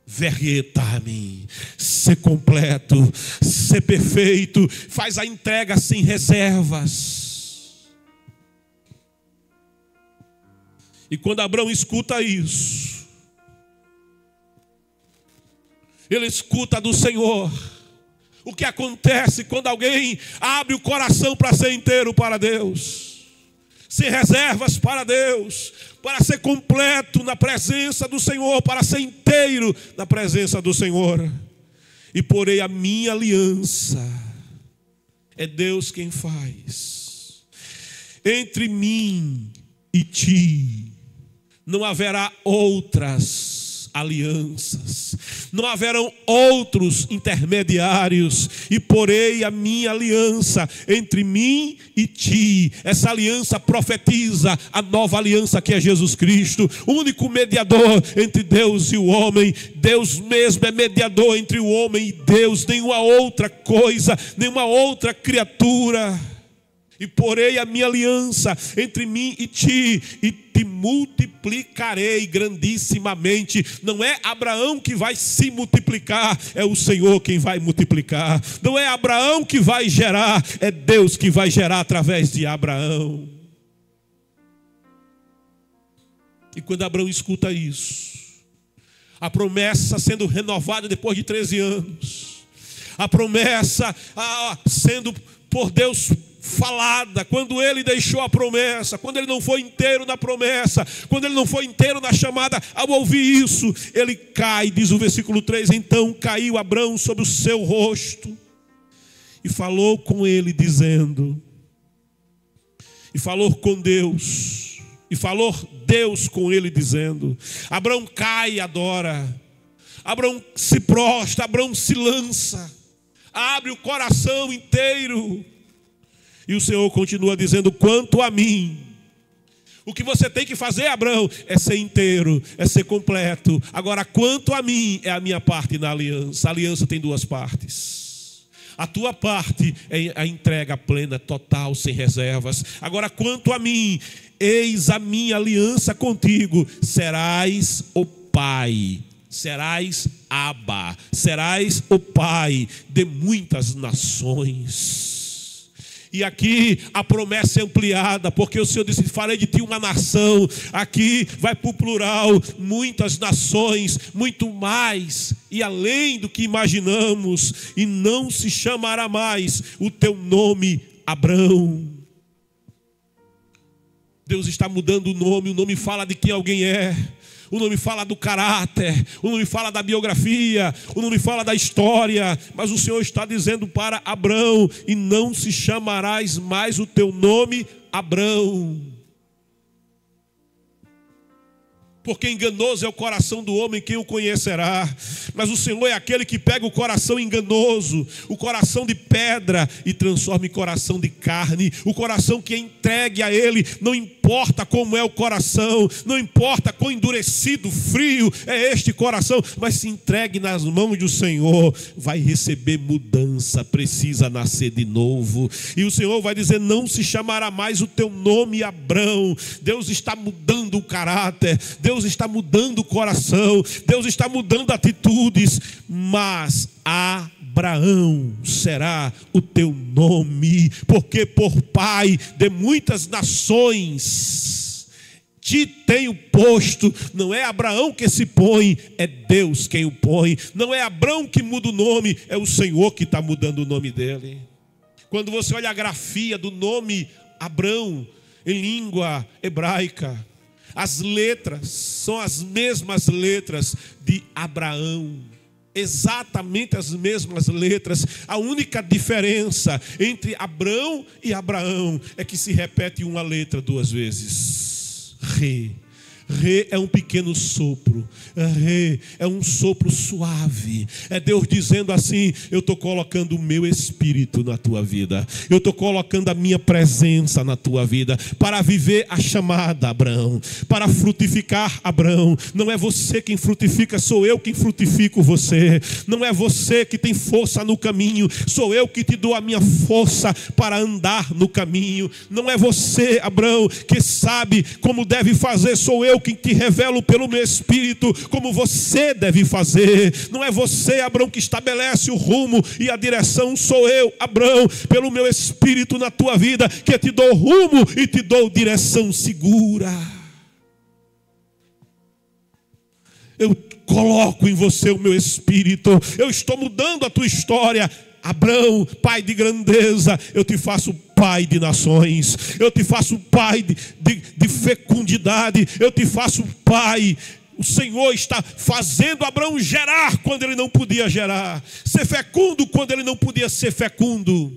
vergueta-me, ser completo, ser perfeito, faz a entrega sem reservas. E quando Abraão escuta isso, ele escuta do Senhor. O que acontece quando alguém abre o coração para ser inteiro para Deus, sem reservas para Deus, para ser completo na presença do Senhor, para ser inteiro na presença do Senhor. E porei a minha aliança, é Deus quem faz, entre mim e ti. Não haverá outras alianças, não haverão outros intermediários, e porei a minha aliança entre mim e ti. Essa aliança profetiza a nova aliança que é Jesus Cristo, o único mediador entre Deus e o homem. Deus mesmo é mediador entre o homem e Deus, nenhuma outra coisa, nenhuma outra criatura. E porei a minha aliança entre mim e ti, e te multiplicarei grandissimamente. Não é Abraão que vai se multiplicar, é o Senhor quem vai multiplicar. Não é Abraão que vai gerar, é Deus que vai gerar através de Abraão. E quando Abraão escuta isso, a promessa sendo renovada depois de 13 anos, a promessa sendo por Deus falada, quando ele deixou a promessa, quando ele não foi inteiro na promessa, quando ele não foi inteiro na chamada, ao ouvir isso, ele cai, diz o versículo 3, então caiu Abrão sobre o seu rosto, e falou com ele dizendo, e falou com Deus, e falou Deus com ele dizendo, Abrão cai e adora, Abrão se prostra, Abrão se lança, abre o coração inteiro. E o Senhor continua dizendo, quanto a mim, o que você tem que fazer, Abraão, é ser inteiro, é ser completo. Agora, quanto a mim, é a minha parte na aliança. A aliança tem duas partes. A tua parte é a entrega plena, total, sem reservas. Agora, quanto a mim, eis a minha aliança contigo. Serás o pai, serás Abba, serás o pai de muitas nações. E aqui a promessa é ampliada, porque o Senhor disse, farei de ti uma nação. Aqui vai para o plural, muitas nações, muito mais e além do que imaginamos. E não se chamará mais o teu nome Abrão. Deus está mudando o nome fala de quem alguém é. O nome fala do caráter, o nome fala da biografia, o nome fala da história. Mas o Senhor está dizendo para Abrão, e não se chamarás mais o teu nome Abrão. Porque enganoso é o coração do homem, quem o conhecerá? Mas o Senhor é aquele que pega o coração enganoso, o coração de pedra, e transforma em coração de carne. O coração que é entregue a Ele, não importa como é o coração, não importa quão endurecido, frio é este coração, mas se entregue nas mãos do Senhor, vai receber mudança, precisa nascer de novo. E o Senhor vai dizer, não se chamará mais o teu nome Abrão. Deus está mudando o caráter, Deus está mudando o coração, Deus está mudando atitudes, mas Abraão será o teu nome, porque por pai de muitas nações te tenho posto. Não é Abraão que se põe, é Deus quem o põe. Não é Abrão que muda o nome, é o Senhor que está mudando o nome dele. Quando você olha a grafia do nome Abrão em língua hebraica, as letras são as mesmas letras de Abraão. Exatamente as mesmas letras. A única diferença entre Abrão e Abraão é que se repete uma letra duas vezes. Re. Re é um pequeno sopro. Re é um sopro suave. É Deus dizendo assim, eu estou colocando o meu espírito na tua vida, eu estou colocando a minha presença na tua vida, para viver a chamada, Abraão, para frutificar, Abraão. Não é você quem frutifica, sou eu quem frutifico você. Não é você que tem força no caminho, sou eu que te dou a minha força para andar no caminho. Não é você, Abraão, que sabe como deve fazer, sou eu quem te revelo pelo meu espírito como você deve fazer. Não é você, Abrão, que estabelece o rumo e a direção, sou eu, Abrão, pelo meu espírito na tua vida, que te dou rumo e te dou direção segura. Eu coloco em você o meu espírito, eu estou mudando a tua história. Abrão, pai de grandeza, eu te faço pai de nações, eu te faço pai de fecundidade, eu te faço pai. O Senhor está fazendo Abrão gerar quando ele não podia gerar, ser fecundo quando ele não podia ser fecundo.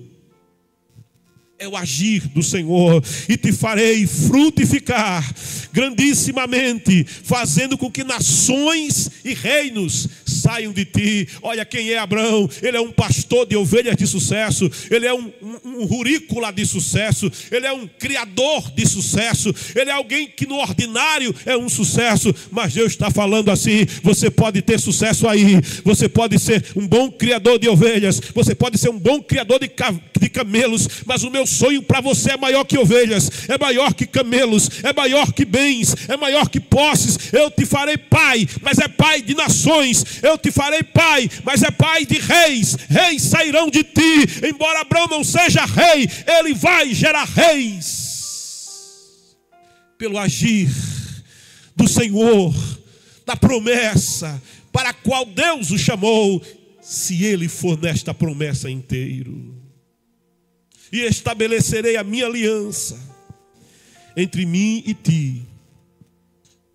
É o agir do Senhor. E te farei frutificar grandissimamente, fazendo com que nações e reinos saiam de ti. Olha quem é Abraão. Ele é um pastor de ovelhas de sucesso. Ele é um rurícola de sucesso. Ele é um criador de sucesso. Ele é alguém que no ordinário é um sucesso. Mas Deus está falando assim: você pode ter sucesso aí. Você pode ser um bom criador de ovelhas. Você pode ser um bom criador de camelos. Mas o meu sonho para você é maior que ovelhas, é maior que camelos, é maior que bens, é maior que posses. Eu te farei pai, mas é pai de nações. Eu te farei pai, mas é pai de reis. Reis sairão de ti. Embora Abraão não seja rei, ele vai gerar reis pelo agir do Senhor, da promessa para a qual Deus o chamou, se ele for nesta promessa inteiro. E estabelecerei a minha aliança entre mim e ti,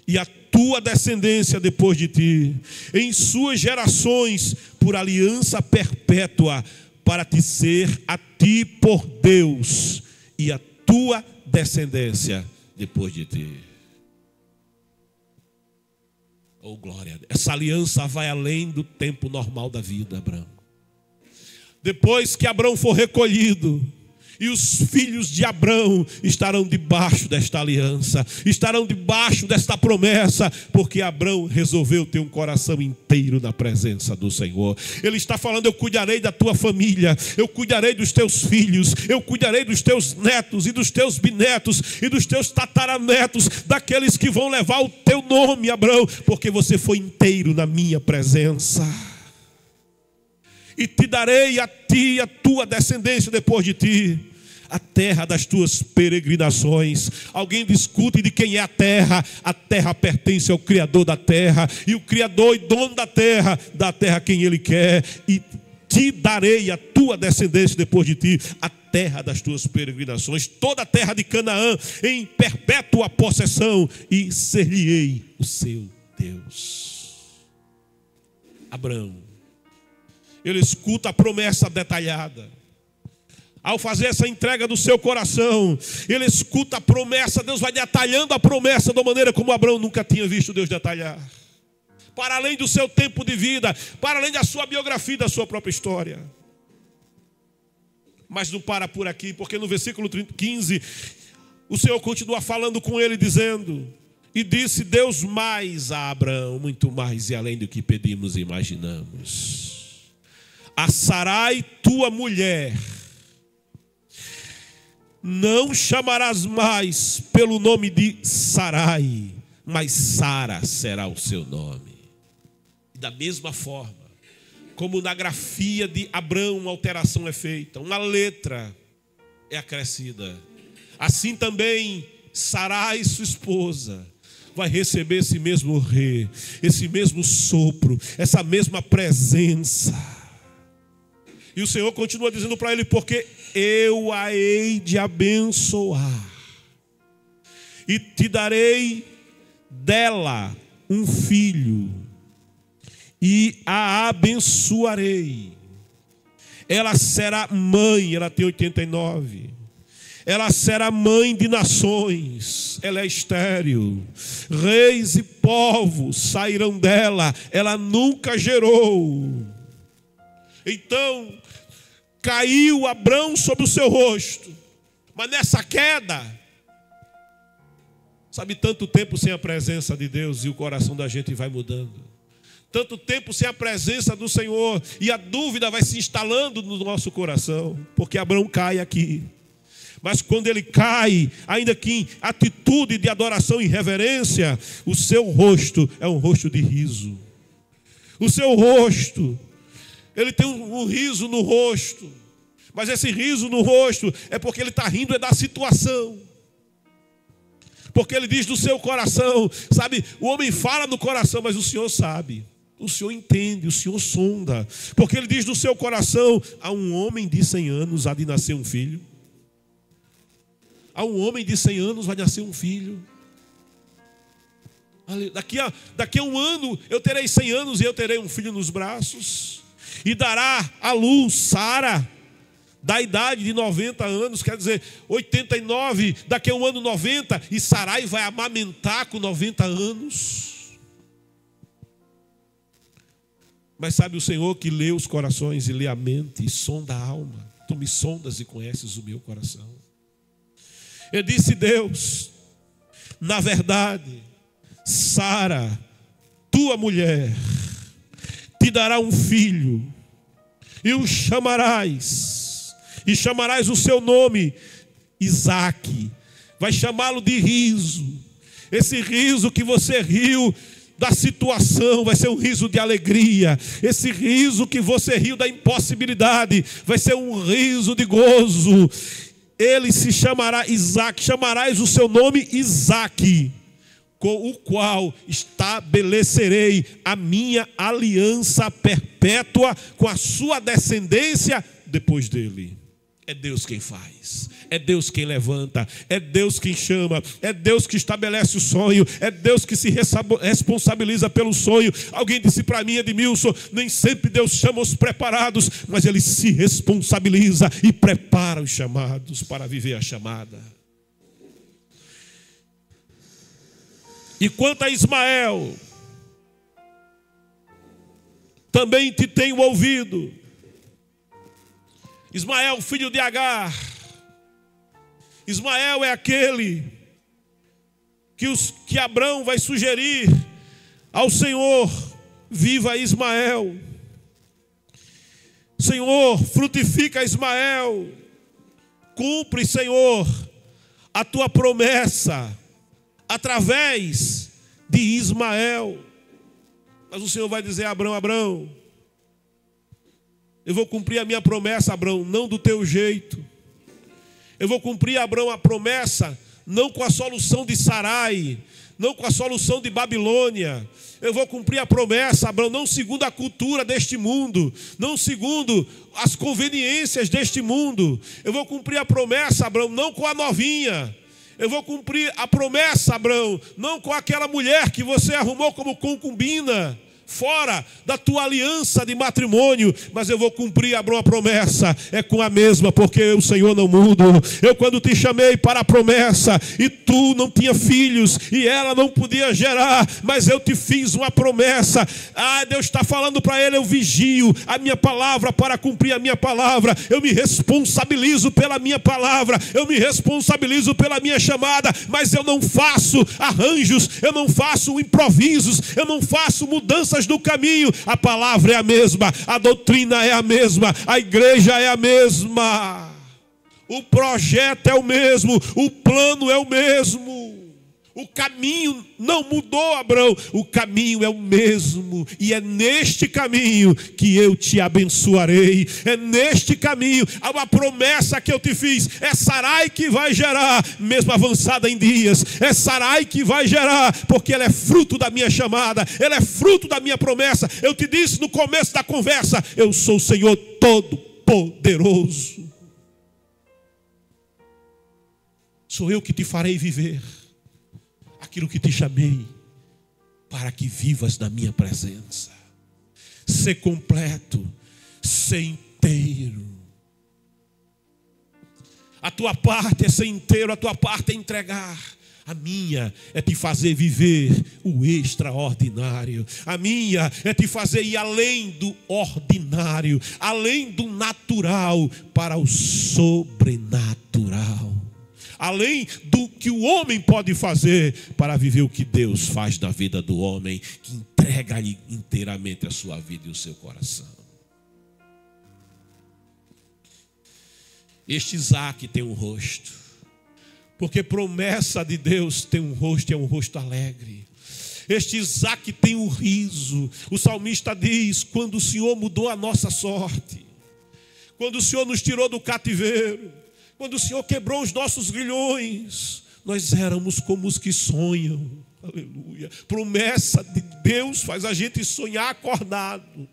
e a tua descendência depois de ti, em suas gerações, por aliança perpétua, para te ser a ti por Deus, e a tua descendência depois de ti. Oh glória! Essa aliança vai além do tempo normal da vida, Abraão. Depois que Abraão for recolhido, e os filhos de Abraão estarão debaixo desta aliança, estarão debaixo desta promessa, porque Abraão resolveu ter um coração inteiro na presença do Senhor. Ele está falando: eu cuidarei da tua família, eu cuidarei dos teus filhos, eu cuidarei dos teus netos e dos teus bisnetos e dos teus tataranetos, daqueles que vão levar o teu nome, Abraão, porque você foi inteiro na minha presença. E te darei a ti e a tua descendência depois de ti a terra das tuas peregrinações. Alguém discute de quem é a terra. A terra pertence ao Criador da terra, e o Criador e dono da terra dá a terra a quem Ele quer. E te darei a tua descendência depois de ti a terra das tuas peregrinações, toda a terra de Canaã em perpétua possessão, e ser-lhe-ei o seu Deus. Abraão, ele escuta a promessa detalhada. Ao fazer essa entrega do seu coração, ele escuta a promessa. Deus vai detalhando a promessa da maneira como Abraão nunca tinha visto Deus detalhar. Para além do seu tempo de vida, para além da sua biografia e da sua própria história. Mas não para por aqui, porque no versículo 15, o Senhor continua falando com ele, dizendo: e disse Deus mais a Abraão, muito mais e além do que pedimos e imaginamos: a Sarai, tua mulher, não chamarás mais pelo nome de Sarai, mas Sara será o seu nome. E da mesma forma, como na grafia de Abraão uma alteração é feita, uma letra é acrescida, assim também Sarai, sua esposa, vai receber esse mesmo rei, esse mesmo sopro, essa mesma presença. E o Senhor continua dizendo para ele: porque eu a hei de abençoar, e te darei dela um filho, e a abençoarei. Ela será mãe, ela tem 89. Ela será mãe de nações, ela é estéril. Reis e povos sairão dela, ela nunca gerou. Então caiu Abraão sobre o seu rosto. Mas nessa queda, sabe, tanto tempo sem a presença de Deus e o coração da gente vai mudando. Tanto tempo sem a presença do Senhor e a dúvida vai se instalando no nosso coração. Porque Abraão cai aqui. Mas quando ele cai, ainda que em atitude de adoração e reverência, o seu rosto é um rosto de riso. O seu rosto, ele tem um riso no rosto. Mas esse riso no rosto é porque ele está rindo da situação. Porque ele diz do seu coração, sabe? O homem fala no coração, mas o Senhor sabe. O Senhor entende, o Senhor sonda. Porque ele diz do seu coração: a um homem de 100 anos há de nascer um filho. A um homem de 100 anos vai nascer um filho. Daqui a um ano eu terei 100 anos e eu terei um filho nos braços. E dará à luz Sara, da idade de 90 anos, quer dizer, 89, daqui a um ano 90, e Sarai vai amamentar com 90 anos. Mas sabe o Senhor que lê os corações e lê a mente e sonda a alma. Tu me sondas e conheces o meu coração. Eu disse: Deus, na verdade, Sara, tua mulher, te dará um filho, e o chamarás, e chamarás o seu nome Isaque. Vai chamá-lo de riso. Esse riso que você riu da situação vai ser um riso de alegria. Esse riso que você riu da impossibilidade vai ser um riso de gozo. Ele se chamará Isaque. Chamarás o seu nome Isaque, com o qual estabelecerei a minha aliança perpétua com a sua descendência depois dele. É Deus quem faz, é Deus quem levanta, é Deus quem chama, é Deus que estabelece o sonho, é Deus que se responsabiliza pelo sonho. Alguém disse para mim: Edmilson, nem sempre Deus chama os preparados, mas Ele se responsabiliza e prepara os chamados para viver a chamada. E quanto a Ismael, também te tenho ouvido. Ismael, filho de Agar. Ismael é aquele que Abrão vai sugerir ao Senhor: viva Ismael. Senhor, frutifica Ismael. Cumpre, Senhor, a tua promessa através de Ismael. Mas o Senhor vai dizer a Abrão: Abrão, eu vou cumprir a minha promessa, Abrão, não do teu jeito. Eu vou cumprir, Abrão, a promessa não com a solução de Sarai, não com a solução de Babilônia. Eu vou cumprir a promessa, Abrão, não segundo a cultura deste mundo, não segundo as conveniências deste mundo. Eu vou cumprir a promessa, Abrão, não com a novinha. Eu vou cumprir a promessa, Abrão, não com aquela mulher que você arrumou como concubina, fora da tua aliança de matrimônio, mas eu vou cumprir, Abrão, a promessa, é com a mesma, porque o Senhor não muda. Eu, quando te chamei para a promessa, e tu não tinha filhos, e ela não podia gerar, mas eu te fiz uma promessa. Deus está falando para ele: eu vigio a minha palavra para cumprir a minha palavra, eu me responsabilizo pela minha palavra, eu me responsabilizo pela minha chamada, mas eu não faço arranjos, eu não faço improvisos, eu não faço mudanças do caminho. A palavra é a mesma, a doutrina é a mesma, a igreja é a mesma, o projeto é o mesmo, o plano é o mesmo. O caminho não mudou, Abrão, o caminho é o mesmo, e é neste caminho que eu te abençoarei, é neste caminho, há uma promessa que eu te fiz, é Sarai que vai gerar, mesmo avançada em dias, é Sarai que vai gerar, porque ela é fruto da minha chamada, ela é fruto da minha promessa. Eu te disse no começo da conversa: eu sou o Senhor Todo-Poderoso, sou eu que te farei viver aquilo que te chamei, para que vivas na minha presença. Ser completo, ser inteiro. A tua parte é ser inteiro, a tua parte é entregar. A minha é te fazer viver o extraordinário. A minha é te fazer ir além do ordinário, além do natural, para o sobrenatural. Além do que o homem pode fazer, para viver o que Deus faz na vida do homem, que entrega-lhe inteiramente a sua vida e o seu coração. Este Isaque tem um rosto, porque promessa de Deus tem um rosto, e é um rosto alegre. Este Isaque tem um riso. O salmista diz: quando o Senhor mudou a nossa sorte, quando o Senhor nos tirou do cativeiro, quando o Senhor quebrou os nossos grilhões, nós éramos como os que sonham. Aleluia. Promessa de Deus faz a gente sonhar acordado.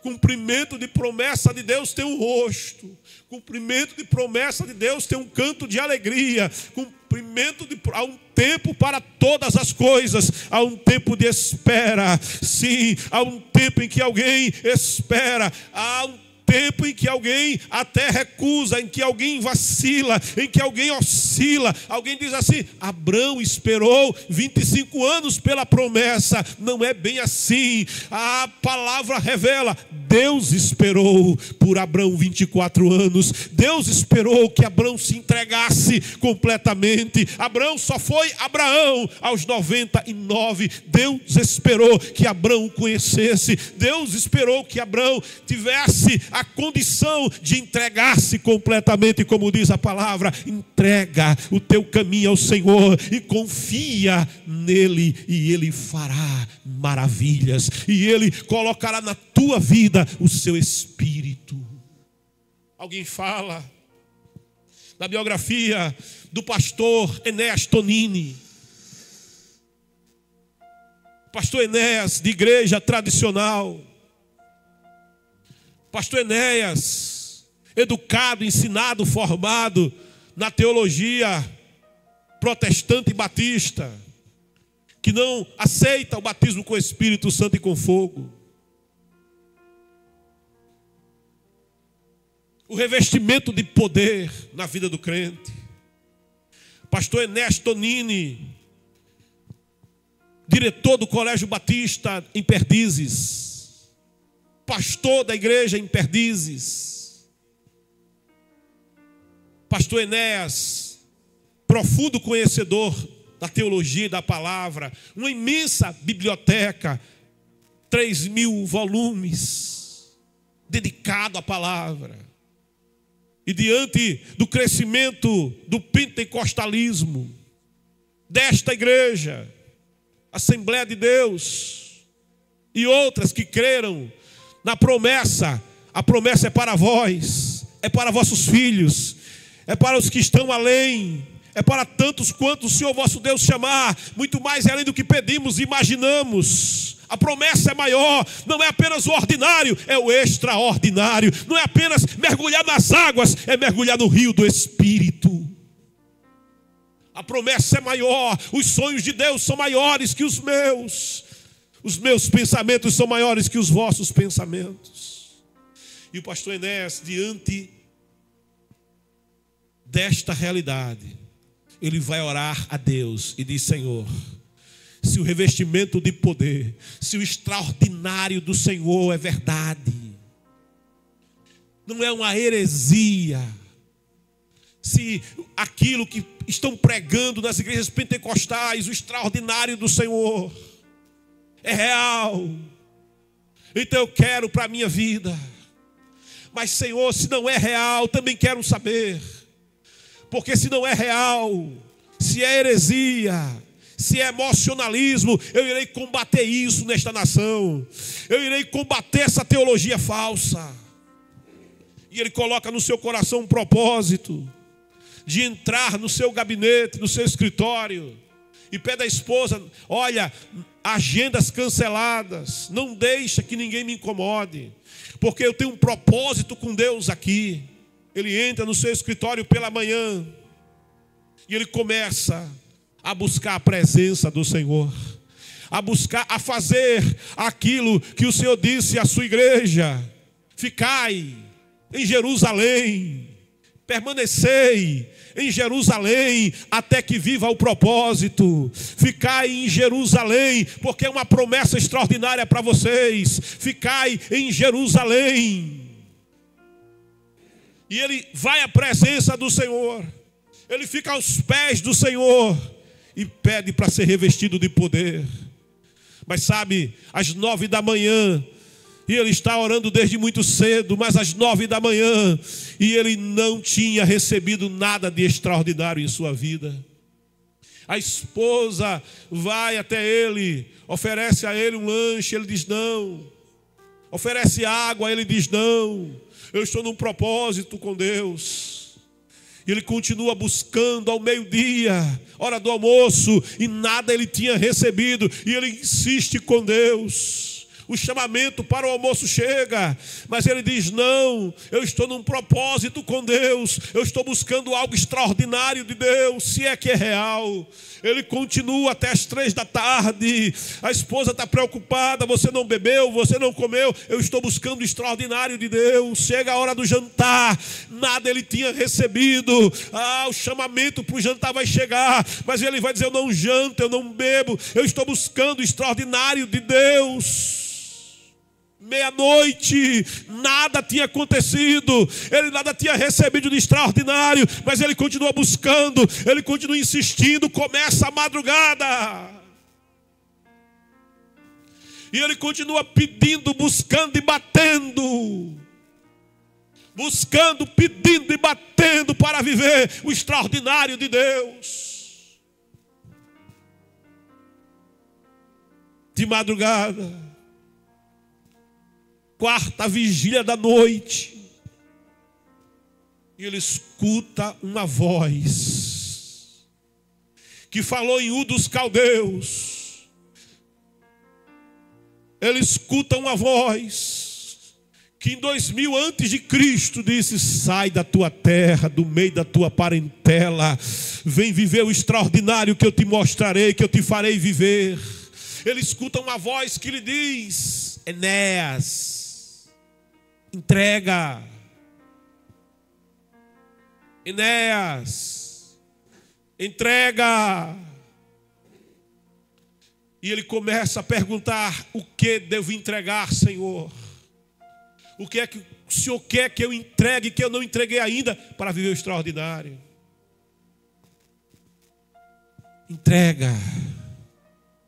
Cumprimento de promessa de Deus tem um rosto. Cumprimento de promessa de Deus tem um canto de alegria. Há um tempo para todas as coisas. Há um tempo de espera. Sim, há um tempo em que alguém espera. Há um tempo em que alguém até recusa, em que alguém vacila, em que alguém oscila. Alguém diz assim: Abrão esperou 25 anos pela promessa. Não é bem assim. A palavra revela: Deus esperou por Abrão 24 anos. Deus esperou que Abrão se entregasse completamente. Abrão só foi Abraão aos 99. Deus esperou que Abrão o conhecesse. Deus esperou que Abrão tivesse a condição de entregar-se completamente, como diz a palavra. Entrega o teu caminho ao Senhor e confia nele, e ele fará maravilhas, e ele colocará na tua vida o seu espírito. Alguém fala na biografia do pastor Enéas Tonini. Pastor Enéas, de igreja tradicional. Pastor Enéas, educado, ensinado, formado na teologia protestante e batista, que não aceita o batismo com o Espírito Santo e com fogo. O revestimento de poder na vida do crente. Pastor Enéas Tonini, diretor do Colégio Batista em Perdizes, pastor da igreja em Perdizes. Pastor Enéas, profundo conhecedor da teologia e da palavra, uma imensa biblioteca, 3.000 volumes, dedicado à palavra. E diante do crescimento do pentecostalismo, desta igreja, Assembleia de Deus, e outras que creram na promessa, a promessa é para vós, é para vossos filhos, é para os que estão além, é para tantos quanto o Senhor vosso Deus chamar, muito mais além do que pedimos e imaginamos. A promessa é maior, não é apenas o ordinário, é o extraordinário. Não é apenas mergulhar nas águas, é mergulhar no rio do Espírito. A promessa é maior, os sonhos de Deus são maiores que os meus pensamentos são maiores que os vossos pensamentos. E o pastor Enéas, diante desta realidade, ele vai orar a Deus e diz: Senhor, se o revestimento de poder, se o extraordinário do Senhor é verdade, não é uma heresia, se aquilo que estão pregando nas igrejas pentecostais, o extraordinário do Senhor, é real, então eu quero para a minha vida. Mas Senhor, se não é real, também quero saber, porque se não é real, se é heresia, se é emocionalismo, eu irei combater isso nesta nação. Eu irei combater essa teologia falsa. E ele coloca no seu coração um propósito de entrar no seu gabinete, no seu escritório, e pede à esposa: olha, agendas canceladas, não deixa que ninguém me incomode, porque eu tenho um propósito com Deus aqui. Ele entra no seu escritório pela manhã e ele começa a buscar a presença do Senhor, a fazer aquilo que o Senhor disse à sua igreja: ficai em Jerusalém, permanecei em Jerusalém até que viva o propósito. Ficai em Jerusalém, porque é uma promessa extraordinária para vocês. Ficai em Jerusalém. E ele vai à presença do Senhor, ele fica aos pés do Senhor e pede para ser revestido de poder. Mas sabe, às 9 da manhã, e ele está orando desde muito cedo, mas às 9 da manhã, e ele não tinha recebido nada de extraordinário em sua vida. A esposa vai até ele, oferece a ele um lanche, ele diz não. Oferece água, ele diz não. Eu estou num propósito com Deus. E ele continua buscando ao meio-dia, hora do almoço, e nada ele tinha recebido. E ele insiste com Deus. o chamamento para o almoço chega, mas ele diz: não, eu estou num propósito com Deus, eu estou buscando algo extraordinário de Deus, se é que é real. Ele continua até as 3 da tarde, a esposa está preocupada: você não bebeu, você não comeu, eu estou buscando o extraordinário de Deus. Chega a hora do jantar, nada ele tinha recebido, o chamamento para o jantar vai chegar, mas ele vai dizer: eu não janto, eu não bebo, eu estou buscando o extraordinário de Deus. Meia-noite, nada tinha acontecido, ele nada tinha recebido de extraordinário, mas ele continua buscando, ele continua insistindo. Começa a madrugada e ele continua pedindo, buscando e batendo, buscando, pedindo e batendo para viver o extraordinário de Deus. De madrugada, quarta vigília da noite, e ele escuta uma voz que falou em Ur dos Caldeus. Ele escuta uma voz que em 2000 antes de Cristo disse: sai da tua terra, do meio da tua parentela, vem viver o extraordinário que eu te mostrarei, que eu te farei viver. Ele escuta uma voz que lhe diz: Enéas, entrega. Enéas, entrega. E ele começa a perguntar: o que devo entregar, Senhor? O que é que o Senhor quer que eu entregue, que eu não entreguei ainda, para viver o extraordinário? Entrega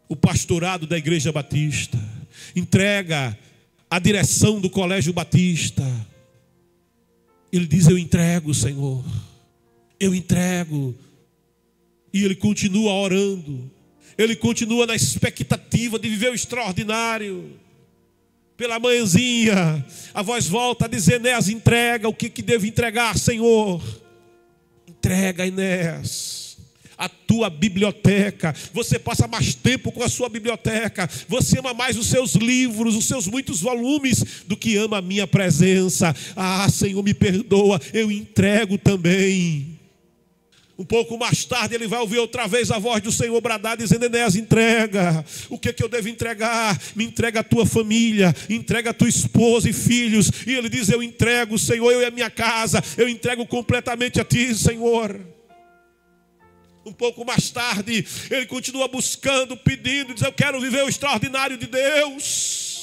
o pastorado da Igreja Batista, entrega a direção do Colégio Batista. Ele diz: eu entrego, Senhor, eu entrego. E ele continua orando, ele continua na expectativa de viver o extraordinário. Pela manhãzinha, a voz volta a dizer: Enéas, entrega. O que devo entregar, Senhor? Entrega, Enéas, a tua biblioteca. Você passa mais tempo com a sua biblioteca, você ama mais os seus livros, os seus muitos volumes, do que ama a minha presença. Senhor, me perdoa, eu entrego também. Um pouco mais tarde ele vai ouvir outra vez a voz do Senhor bradar, dizendo: Enéas, entrega. O que eu devo entregar? Me entrega a tua família, entrega a tua esposa e filhos. E ele diz: eu entrego, Senhor, eu e a minha casa, eu entrego completamente a ti, Senhor. Um pouco mais tarde ele continua buscando, pedindo, diz: eu quero viver o extraordinário de Deus.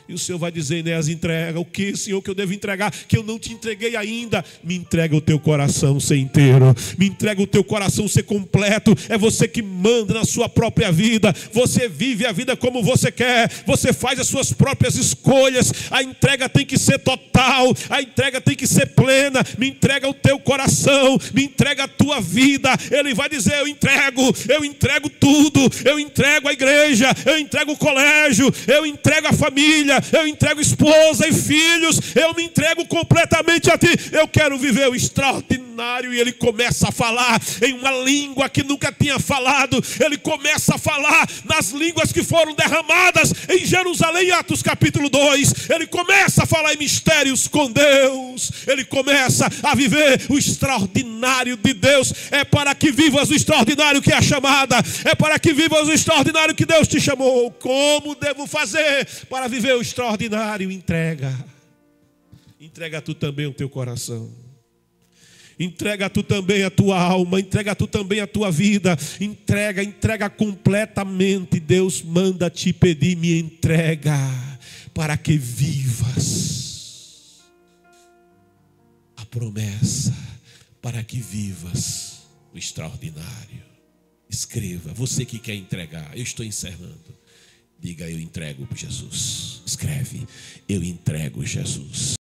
E o Senhor vai dizer: Enéas, entrega. O que, Senhor, que eu devo entregar, que eu não te entreguei ainda? Me entrega o teu coração ser inteiro, me entrega o teu coração ser completo. É você que manda na sua própria vida, você vive a vida como você quer, você faz as suas próprias escolhas. A entrega tem que ser total, a entrega tem que ser plena. Me entrega o teu coração, me entrega a tua vida. Ele vai dizer: eu entrego tudo, eu entrego a igreja, eu entrego o colégio, eu entrego a família, eu entrego esposa e filhos, eu me entrego completamente a ti. Eu quero viver o extraordinário. E ele começa a falar em uma língua que nunca tinha falado. Ele começa a falar nas línguas que foram derramadas em Jerusalém, Atos capítulo 2. Ele começa a falar em mistérios com Deus. Ele começa a viver o extraordinário de Deus. É para que vivas o extraordinário que é a chamada, é para que vivas o extraordinário que Deus te chamou. Como devo fazer para viver o extraordinário? Entrega tu também o teu coração, entrega tu também a tua alma, entrega tu também a tua vida, entrega completamente. Deus manda te pedir: me entrega, para que vivas a promessa, para que vivas o extraordinário. Escreva, você que quer entregar. Eu estou encerrando. Diga: eu entrego Jesus. Escreve: eu entrego Jesus.